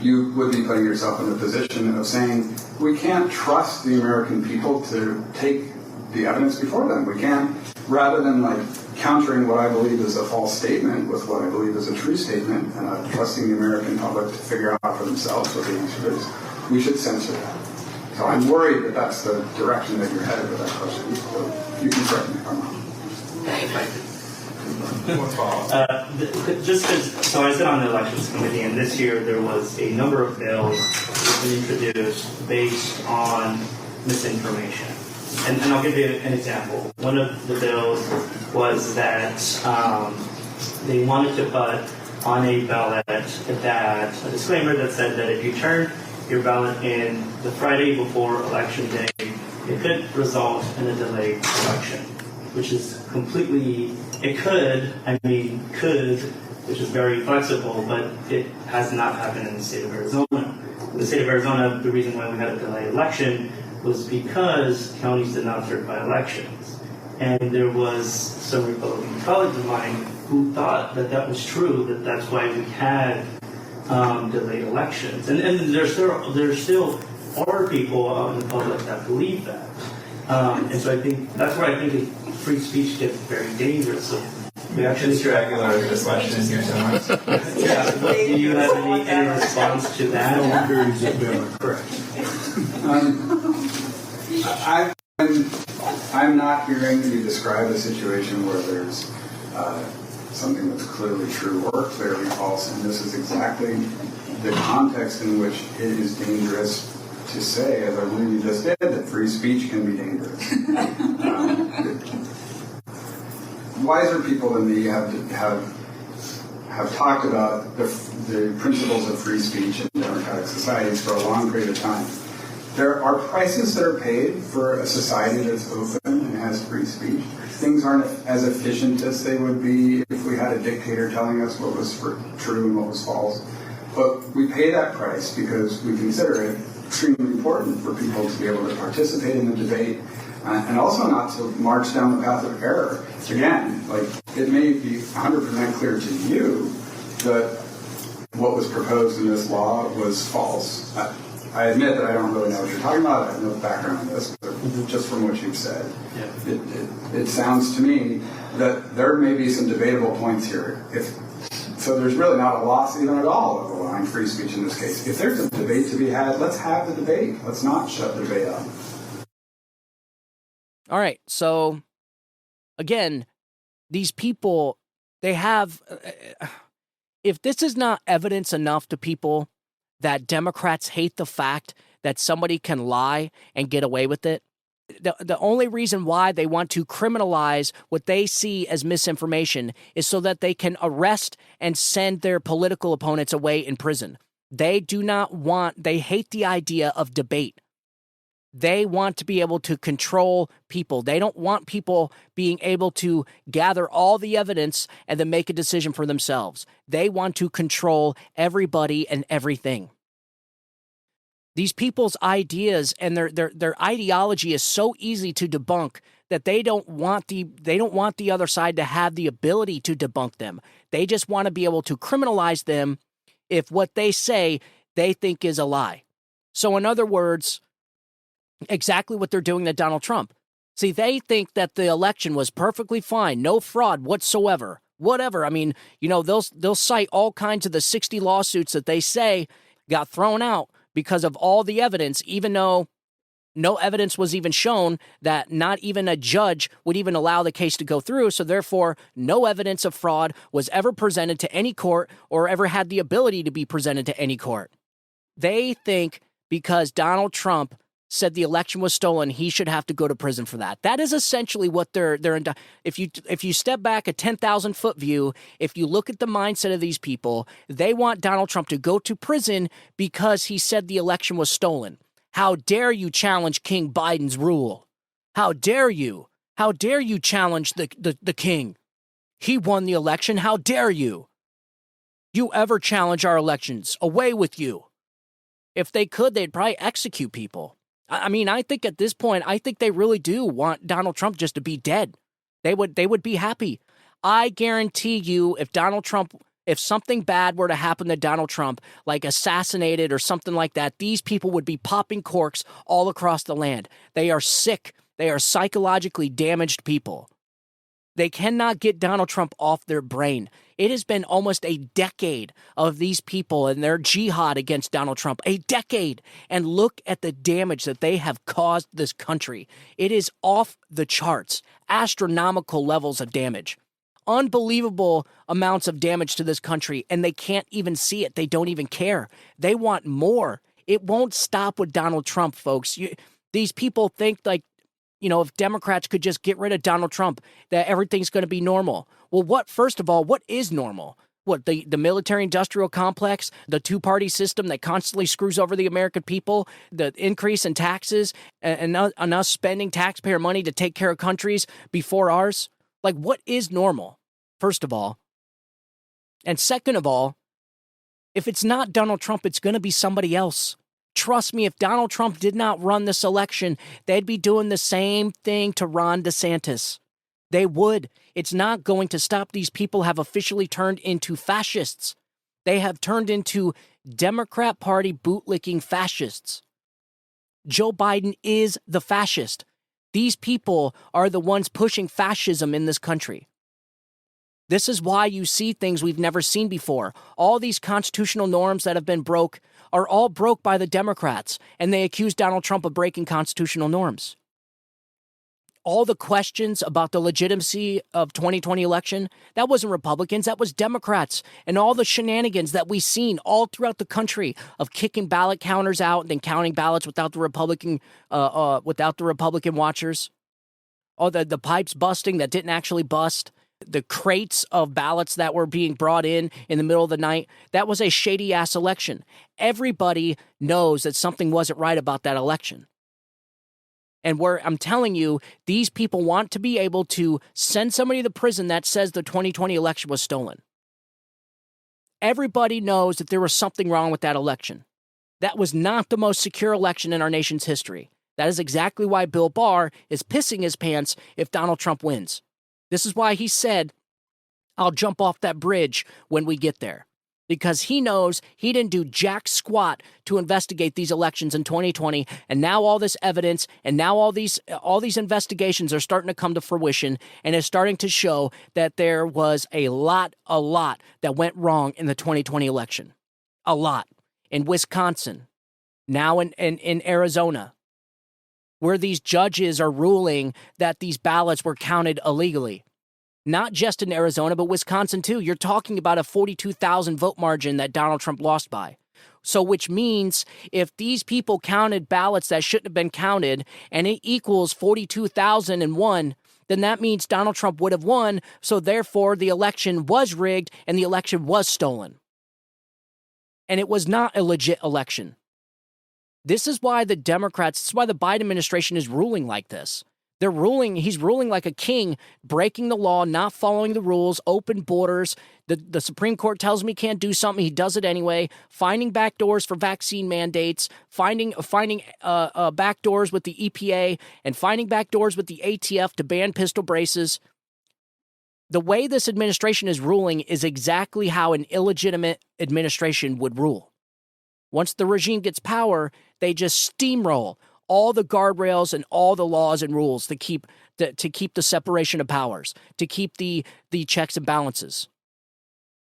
you would be putting yourself in the position of saying, we can't trust the American people to take the evidence before them. We can't, rather than countering what I believe is a false statement with what I believe is a true statement, and trusting the American public to figure out for themselves what the answer is, we should censor that. So I'm worried that that's the direction that you're headed with that question. So you can correct me if I'm wrong. So I sit on the elections committee, and this year there was a number of bills that were introduced based on misinformation. And I'll give you an example. One of the bills was that they wanted to put on a ballot a disclaimer that said that if you turn your ballot in the Friday before Election Day, it could result in a delayed election, which is completely, could, which is very flexible, but it has not happened in the state of Arizona. In the state of Arizona, the reason why we had a delayed election was because counties did not certify elections. And there was some Republican colleagues of mine who thought that that was true, that that's why we had delayed elections. And there still are people out in the public that believe that. And so I think that's where I think free speech gets very dangerous. So we actually, Mr. Aguilar, there's a question here somewhere. yeah, do you have any response to that? Correct. I'm not hearing you describe a situation where there's something that's clearly true or clearly false, and this is exactly the context in which it is dangerous to say, as I believe you just did, that free speech can be dangerous. Wiser people than me have talked about the principles of free speech in democratic societies for a long period of time. There are prices that are paid for a society that's open and has free speech. Things aren't as efficient as they would be if we had a dictator telling us what was true and what was false. But we pay that price because we consider it extremely important for people to be able to participate in the debate, and also not to march down the path of error. Again, like, it may be 100% clear to you that what was proposed in this law was false. I admit that I don't really know what you're talking about. I have no background on this, but just from what you've said, it sounds to me that there may be some debatable points here. So there's really not a loss even at all of allowing free speech in this case. If there's a debate to be had, let's have the debate. Let's not shut the debate up. All right. So, again, these people, they have... if this is not evidence enough to people that Democrats hate the fact that somebody can lie and get away with it, the only reason why they want to criminalize what they see as misinformation is so that they can arrest and send their political opponents away in prison. They hate the idea of debate. They want to be able to control people. They don't want people being able to gather all the evidence and then make a decision for themselves. They want to control everybody and everything. These people's ideas and their ideology is so easy to debunk that they don't want the other side to have the ability to debunk them. They just want to be able to criminalize them if what they say they think is a lie. So in other words, exactly what they're doing to Donald Trump. See, they think that the election was perfectly fine, no fraud whatsoever. Whatever. I mean, they'll cite all kinds of the 60 lawsuits that they say got thrown out because of all the evidence, even though no evidence was even shown, that not even a judge would even allow the case to go through. So therefore, no evidence of fraud was ever presented to any court or ever had the ability to be presented to any court. They think because Donald Trump said the election was stolen, he should have to go to prison for that. That is essentially what they're if you step back a 10,000-foot view, if you look at the mindset of these people, they want Donald Trump to go to prison because he said the election was stolen. How dare you challenge King Biden's rule? How dare you? How dare you challenge the king? He won the election. How dare you? You ever challenge our elections? Away with you. If they could, they'd probably execute people. I mean, I think at this point, I think they really do want Donald Trump just to be dead. They would be happy. I guarantee you, if something bad were to happen to Donald Trump, like assassinated or something like that, these people would be popping corks all across the land. They are sick. They are psychologically damaged people. They cannot get Donald Trump off their brain. It has been almost a decade of these people and their jihad against Donald Trump. A decade. And look at the damage that they have caused this country. It is off the charts. Astronomical levels of damage. Unbelievable amounts of damage to this country, and they can't even see it. They don't even care. They want more. It won't stop with Donald Trump, folks. These people think if Democrats could just get rid of Donald Trump, that everything's going to be normal. Well, first of all, what is normal? What, the military-industrial complex, the two-party system that constantly screws over the American people, the increase in taxes, and us spending taxpayer money to take care of countries before ours? Like, what is normal, first of all? And second of all, if it's not Donald Trump, it's going to be somebody else. Trust me, if Donald Trump did not run this election, they'd be doing the same thing to Ron DeSantis. They would. It's not going to stop. These people have officially turned into fascists. They have turned into Democrat Party bootlicking fascists. Joe Biden is the fascist. These people are the ones pushing fascism in this country. This is why you see things we've never seen before. All these constitutional norms that have been broke are all broke by the Democrats, and they accuse Donald Trump of breaking constitutional norms. All the questions about the legitimacy of 2020 election, that wasn't Republicans, that was Democrats. And all the shenanigans that we've seen all throughout the country of kicking ballot counters out and then counting ballots without the Republican watchers. All the pipes busting that didn't actually bust. The crates of ballots that were being brought in the middle of the night. That was a shady-ass election. Everybody knows that something wasn't right about that election. And I'm telling you, these people want to be able to send somebody to prison that says the 2020 election was stolen. Everybody knows that there was something wrong with that election. That was not the most secure election in our nation's history. That is exactly why Bill Barr is pissing his pants if Donald Trump wins. This is why he said, I'll jump off that bridge when we get there. Because he knows he didn't do jack squat to investigate these elections in 2020, and now all this evidence and now all these investigations are starting to come to fruition, and it's starting to show that there was a lot that went wrong in the 2020 election. A lot. In Wisconsin, now in Arizona, where these judges are ruling that these ballots were counted illegally. Not just in Arizona, but Wisconsin too. You're talking about a 42,000 vote margin that Donald Trump lost by. So which means if these people counted ballots that shouldn't have been counted and it equals 42,001, then that means Donald Trump would have won. So therefore the election was rigged and the election was stolen. And it was not a legit election. This is why the Biden administration is ruling like this. He's ruling like a king, breaking the law, not following the rules, open borders. The Supreme Court tells him he can't do something, he does it anyway, finding backdoors for vaccine mandates, finding backdoors with the EPA, and finding backdoors with the ATF to ban pistol braces. The way this administration is ruling is exactly how an illegitimate administration would rule. Once the regime gets power, they just steamroll all the guardrails and all the laws and rules to keep the separation of powers, to keep the checks and balances.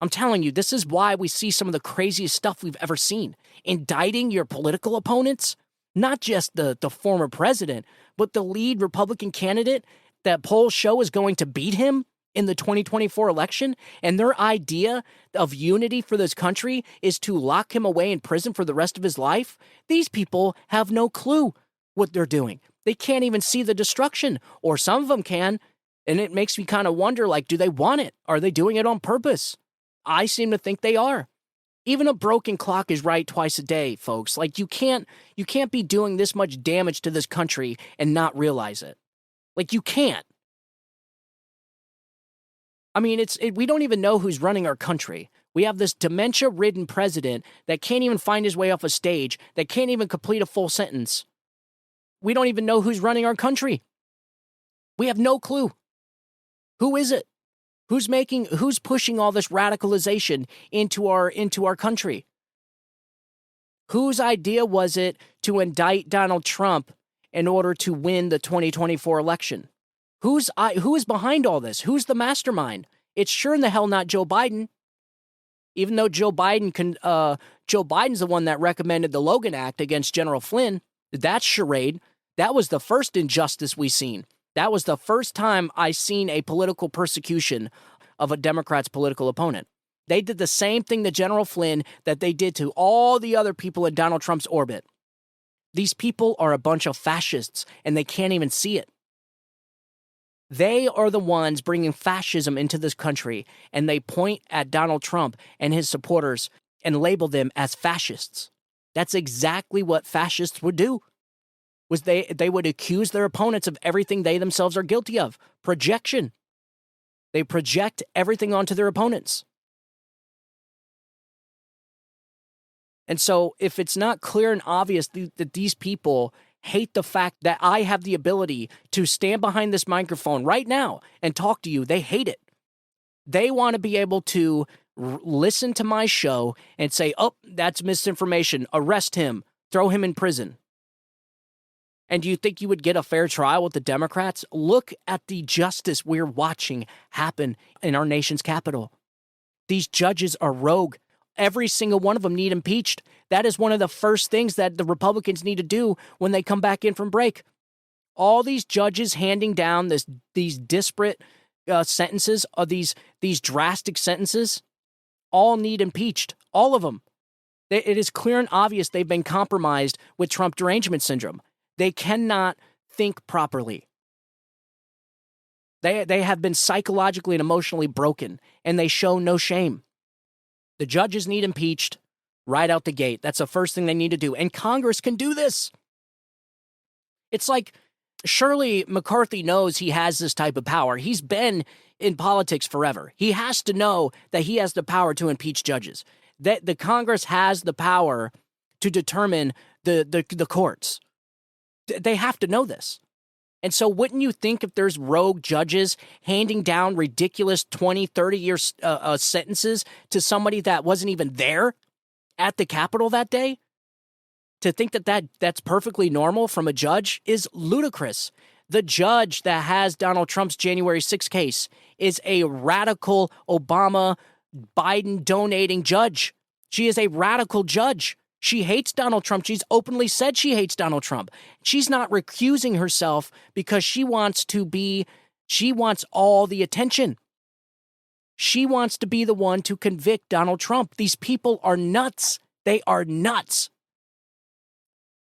I'm telling you, this is why we see some of the craziest stuff we've ever seen. Indicting your political opponents, not just the former president, but the lead Republican candidate that polls show is going to beat him in the 2024 election, and their idea of unity for this country is to lock him away in prison for the rest of his life. These people have no clue what they're doing. They can't even see the destruction, or some of them can, and it makes me kind of wonder, like, do they want it? Are they doing it on purpose? I seem to think they are. Even a broken clock is right twice a day, folks. Like, you can't be doing this much damage to this country and not realize it. Like, you can't. I mean, we don't even know who's running our country. We have this dementia-ridden president that can't even find his way off a stage, that can't even complete a full sentence. We don't even know who's running our country. We have no clue. Who is it? Who's pushing all this radicalization into our country? Whose idea was it to indict Donald Trump in order to win the 2024 election? Who is behind all this? Who's the mastermind? It's sure in the hell not Joe Biden. Even though Joe Biden's the one that recommended the Logan Act against General Flynn. That charade, that was the first injustice we seen. That was the first time I seen a political persecution of a Democrat's political opponent. They did the same thing to General Flynn that they did to all the other people in Donald Trump's orbit. These people are a bunch of fascists, and they can't even see it. They are the ones bringing fascism into this country, and they point at Donald Trump and his supporters and label them as fascists. That's exactly what fascists would do. Was they would accuse their opponents of everything they themselves are guilty of. Projection. They project everything onto their opponents. And so if it's not clear and obvious that these people hate the fact that I have the ability to stand behind this microphone right now and talk to you, they hate it. They want to be able to listen to my show and say, oh, that's misinformation. Arrest him. Throw him in prison. And do you think you would get a fair trial with the Democrats? Look at the justice we're watching happen in our nation's capital. These judges are rogue. Every single one of them need impeached. That is one of the first things that the Republicans need to do when they come back in from break. All these judges handing down these disparate sentences, or these drastic sentences, all need impeached. All of them. It is clear and obvious they've been compromised with Trump derangement syndrome. They cannot think properly. They have been psychologically and emotionally broken, and they show no shame. The judges need impeached right out the gate. That's the first thing they need to do. And Congress can do this. It's like, surely McCarthy knows he has this type of power. He's been in politics forever. He has to know that he has the power to impeach judges. That the Congress has the power to determine the courts. They have to know this. And so wouldn't you think if there's rogue judges handing down ridiculous 20, 30-year sentences to somebody that wasn't even there at the Capitol that day, to think that's perfectly normal from a judge is ludicrous. The judge that has Donald Trump's January 6th case is a radical Obama, Biden donating judge. She is a radical judge. She hates Donald Trump. She's openly said she hates Donald Trump. She's not recusing herself because she wants all the attention. She wants to be the one to convict Donald Trump. These people are nuts. They are nuts.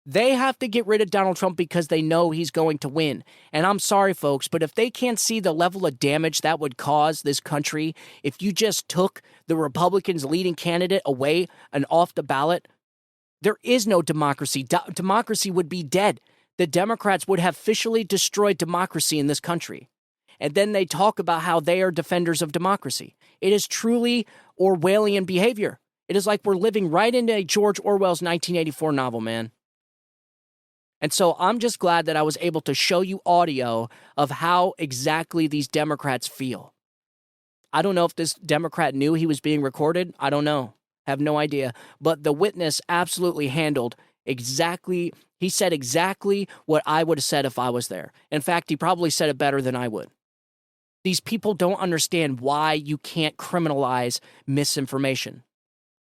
They have to get rid of Donald Trump because they know he's going to win. And I'm sorry, folks, but if they can't see the level of damage that would cause this country if you just took the Republicans' leading candidate away and off the ballot, there is no democracy. Democracy would be dead. The Democrats would have officially destroyed democracy in this country. And then they talk about how they are defenders of democracy. It is truly Orwellian behavior. It is like we're living right into George Orwell's 1984 novel, man. And so I'm just glad that I was able to show you audio of how exactly these Democrats feel. I don't know if this Democrat knew he was being recorded. I don't know. Have no idea. But the witness absolutely handled exactly, he said exactly what I would have said if I was there. In fact, he probably said it better than I would. These people don't understand why you can't criminalize misinformation.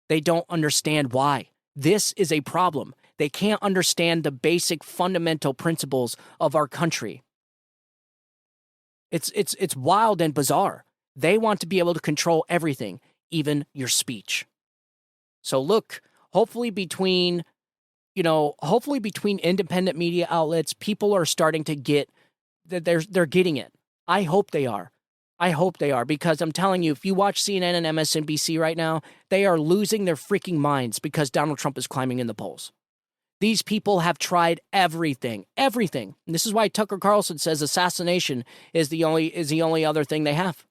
They don't understand why. This is a problem. They can't understand the basic fundamental principles of our country. It's wild and bizarre. They want to be able to control everything, even your speech. So look, hopefully between independent media outlets, people are starting to get that they're getting it. I hope they are. I hope they are, because I'm telling you, if you watch CNN and MSNBC right now, they are losing their freaking minds because Donald Trump is climbing in the polls. These people have tried everything. And this is why Tucker Carlson says assassination is the only other thing they have.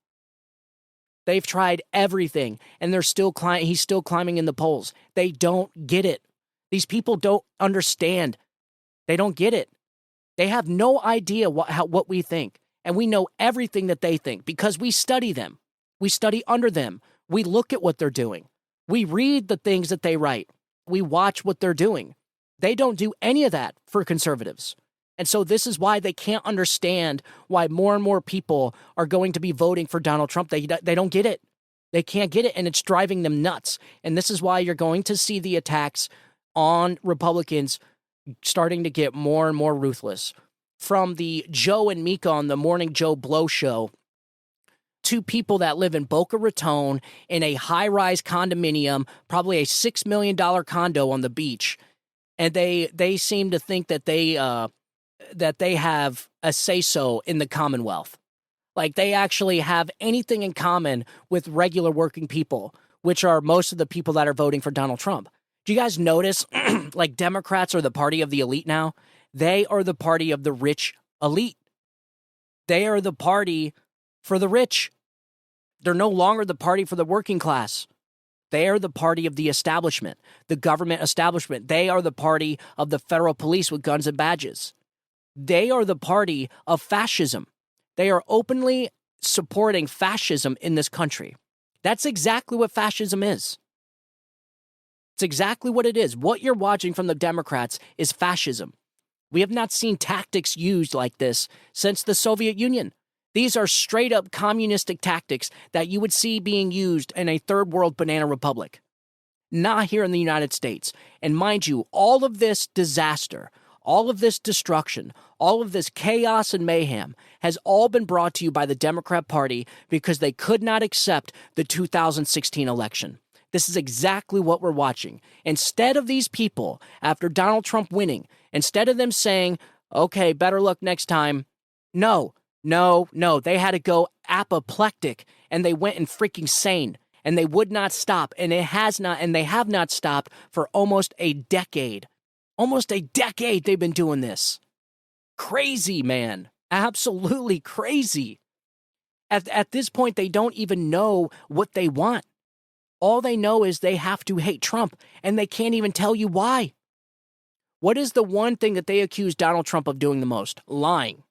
They've tried everything, and he's still climbing in the polls. They don't get it. These people don't understand. They don't get it. They have no idea what we think, and we know everything that they think because we study them. We study under them. We look at what they're doing. We read the things that they write. We watch what they're doing. They don't do any of that for conservatives. And so this is why they can't understand why more and more people are going to be voting for Donald Trump. They don't get it. They can't get it, and it's driving them nuts. And this is why you're going to see the attacks on Republicans starting to get more and more ruthless. From the Joe and Mika on the Morning Joe Blow show to people that live in Boca Raton in a high-rise condominium, probably a $6 million condo on the beach. And they seem to think that they have a say-so in the Commonwealth. Like they actually have anything in common with regular working people, which are most of the people that are voting for Donald Trump. Do you guys notice, like Democrats are the party of the elite now? They are the party of the rich elite. They are the party for the rich. They're no longer the party for the working class. They are the party of the establishment, the government establishment. They are the party of the federal police with guns and badges. They are the party of fascism. They are openly supporting fascism in this country. That's exactly what fascism is. It's exactly what it is. What you're watching from the Democrats is fascism. We have not seen tactics used like this since the Soviet Union. These are straight up communistic tactics that you would see being used in a third world banana republic. Not here in the United States. And mind you, all of this disaster, all of this destruction, all of this chaos and mayhem has all been brought to you by the Democrat Party because they could not accept the 2016 election. This is exactly what we're watching. Instead of these people, after Donald Trump winning, instead of them saying, okay, better luck next time, no, they had to go apoplectic, and they went in freaking sane, and they would not stop, and they have not stopped for almost a decade. Almost a decade they've been doing this. Crazy, man. Absolutely crazy. At this point, they don't even know what they want. All they know is they have to hate Trump, and they can't even tell you why. What is the one thing that they accuse Donald Trump of doing the most? Lying.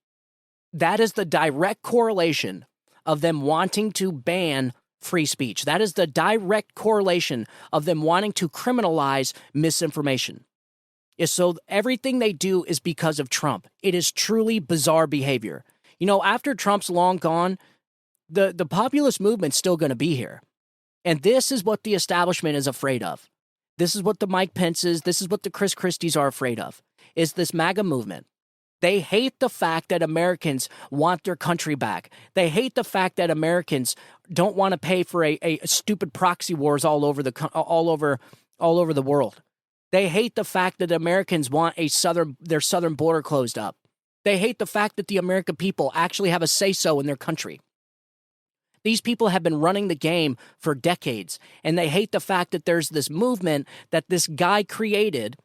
That is the direct correlation of them wanting to ban free speech. That is the direct correlation of them wanting to criminalize misinformation. So everything they do is because of Trump. It is truly bizarre behavior. You know, after Trump's long gone, the populist movement's still going to be here. And this is what the establishment is afraid of. This is what the Mike Pences, this is what the Chris Christies are afraid of, is this MAGA movement. They hate the fact that Americans want their country back. They hate the fact that Americans don't want to pay for a stupid proxy wars all over the world. They hate the fact that Americans want their southern border closed up. They hate the fact that the American people actually have a say-so in their country. These people have been running the game for decades, and they hate the fact that there's this movement that this guy created.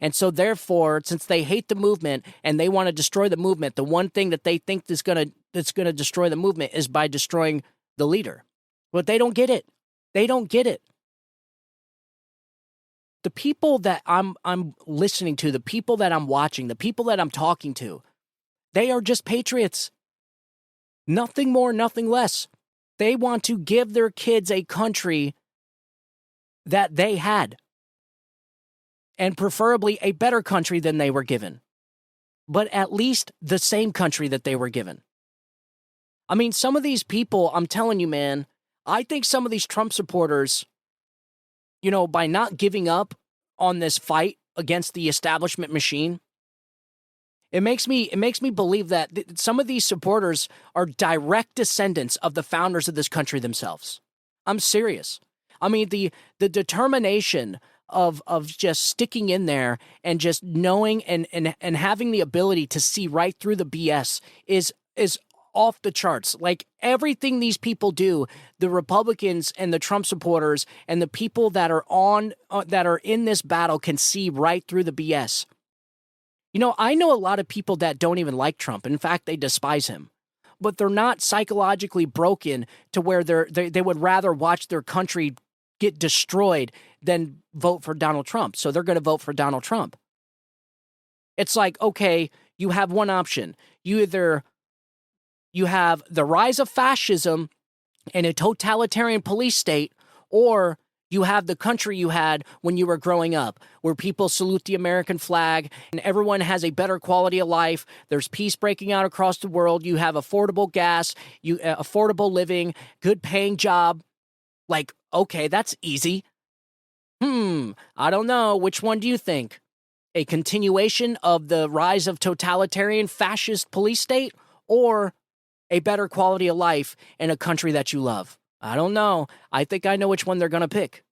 And so therefore, since they hate the movement and they want to destroy the movement, the one thing that they think that's going to destroy the movement is by destroying the leader. But they don't get it. They don't get it. The people that I'm listening to, the people that I'm watching, the people that I'm talking to, they are just patriots. Nothing more, nothing less. They want to give their kids a country that they had, and preferably a better country than they were given, but at least the same country that they were given. I mean, some of these people, I'm telling you, man, I think some of these Trump supporters, you know, by not giving up on this fight against the establishment machine, it makes me believe that some of these supporters are direct descendants of the founders of this country themselves. I'm serious. I mean, the determination of just sticking in there and just knowing and having the ability to see right through the BS is off the charts. Like everything these people do, the Republicans and the Trump supporters and the people that are in this battle can see right through the BS. You know, I know a lot of people that don't even like Trump. In fact, they despise him. But they're not psychologically broken to where they would rather watch their country get destroyed than vote for Donald Trump. So they're going to vote for Donald Trump. It's like, okay, you have one option. You have the rise of fascism and a totalitarian police state, or you have the country you had when you were growing up, where people salute the American flag and everyone has a better quality of life. There's peace breaking out across the world. You have affordable gas, affordable living, good paying job. Like, okay, that's easy. I don't know. Which one do you think? A continuation of the rise of totalitarian fascist police state, or a better quality of life in a country that you love? I don't know. I think I know which one they're going to pick.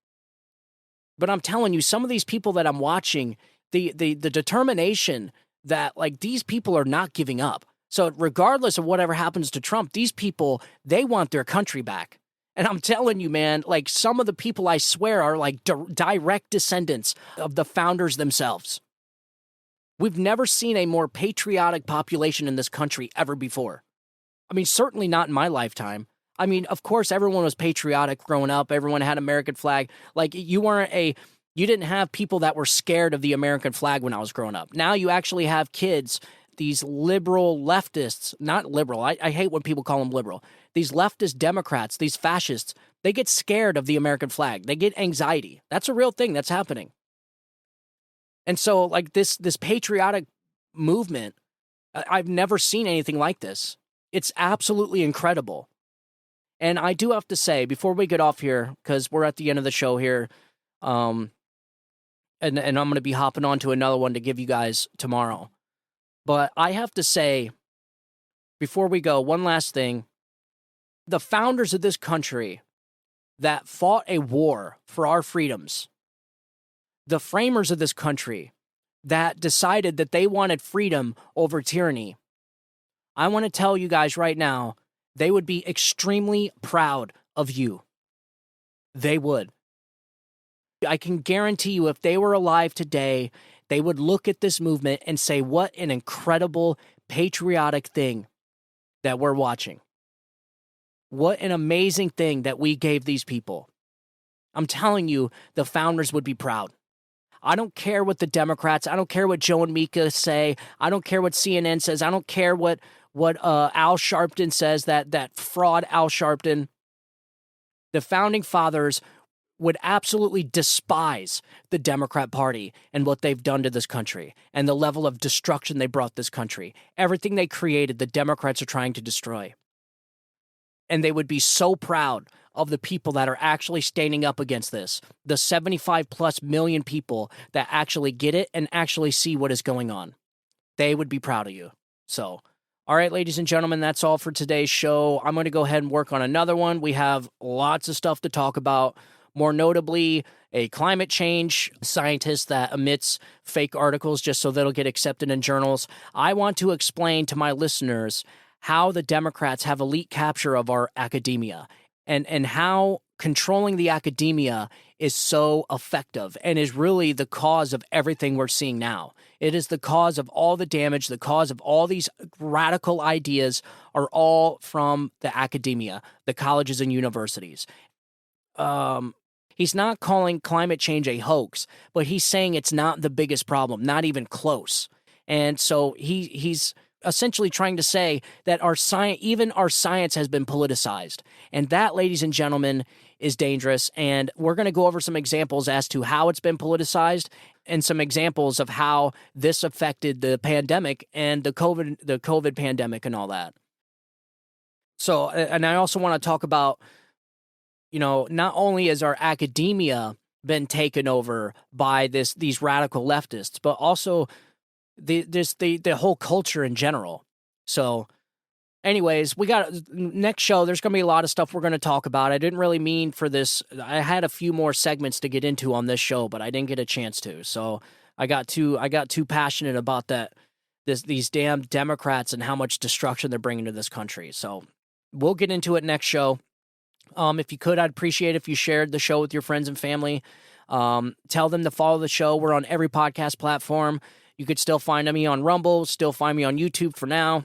But I'm telling you, some of these people that I'm watching, the determination that, like, these people are not giving up. So regardless of whatever happens to Trump, these people, they want their country back. And I'm telling you, man, like, some of the people, I swear, are like direct descendants of the founders themselves. We've never seen a more patriotic population in this country ever before. I mean, certainly not in my lifetime. I mean, of course, everyone was patriotic growing up. Everyone had American flag. Like, you didn't have people that were scared of the American flag when I was growing up. Now you actually have kids, these liberal leftists, not liberal. I hate when people call them liberal. These leftist Democrats, these fascists, they get scared of the American flag. They get anxiety. That's a real thing that's happening. And so, like, this patriotic movement, I've never seen anything like this. It's absolutely incredible. And I do have to say, before we get off here, because we're at the end of the show here, and I'm going to be hopping on to another one to give you guys tomorrow. But I have to say, before we go, one last thing. The founders of this country that fought a war for our freedoms, the framers of this country that decided that they wanted freedom over tyranny, I want to tell you guys right now, they would be extremely proud of you. They would. I can guarantee you, if they were alive today, they would look at this movement and say, what an incredible patriotic thing that we're watching. What an amazing thing that we gave these people. I'm telling you, the founders would be proud. I don't care what the Democrats, I don't care what Joe and Mika say, I don't care what CNN says, I don't care what Al Sharpton says, that fraud Al Sharpton. The founding fathers would absolutely despise the Democrat Party and what they've done to this country and the level of destruction they brought this country. Everything they created, the Democrats are trying to destroy. And they would be so proud of the people that are actually standing up against this, the 75 plus million people that actually get it and actually see what is going on. They would be proud of you. So, all right, ladies and gentlemen, that's all for today's show. I'm going to go ahead and work on another one. We have lots of stuff to talk about. More notably, a climate change scientist that emits fake articles just so that'll get accepted in journals. I want to explain to my listeners how the Democrats have elite capture of our academia and how controlling the academia is so effective and is really the cause of everything we're seeing now. It is the cause of all the damage, the cause of all these radical ideas are all from the academia, the colleges and universities. He's not calling climate change a hoax, but he's saying it's not the biggest problem, not even close. And so he's essentially trying to say that even our science has been politicized. And that, ladies and gentlemen, is dangerous. And we're going to go over some examples as to how it's been politicized and some examples of how this affected the pandemic and the COVID pandemic and all that. So, and I also want to talk about, not only has our academia been taken over by these radical leftists, but also the whole culture in general. So anyways, we got next show. There's going to be a lot of stuff we're going to talk about. I didn't really mean for this. I had a few more segments to get into on this show, but I didn't get a chance to. So I got too passionate about these damn Democrats and how much destruction they're bringing to this country. So we'll get into it next show. If you could, I'd appreciate if you shared the show with your friends and family. Tell them to follow the show. We're on every podcast platform. You could still find me on Rumble, still find me on YouTube for now.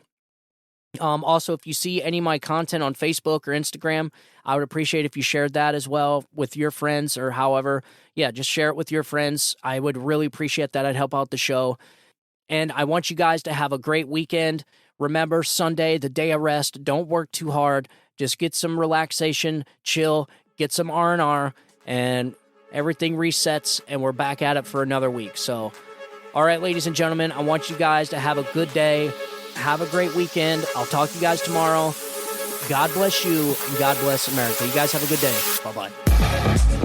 Also, if you see any of my content on Facebook or Instagram, I would appreciate if you shared that as well with your friends or however. Yeah, just share it with your friends. I would really appreciate that. I'd help out the show. And I want you guys to have a great weekend. Remember, Sunday, the day of rest. Don't work too hard. Just get some relaxation, chill, get some R&R, and everything resets, and we're back at it for another week. So, all right, ladies and gentlemen, I want you guys to have a good day. Have a great weekend. I'll talk to you guys tomorrow. God bless you, and God bless America. You guys have a good day. Bye-bye.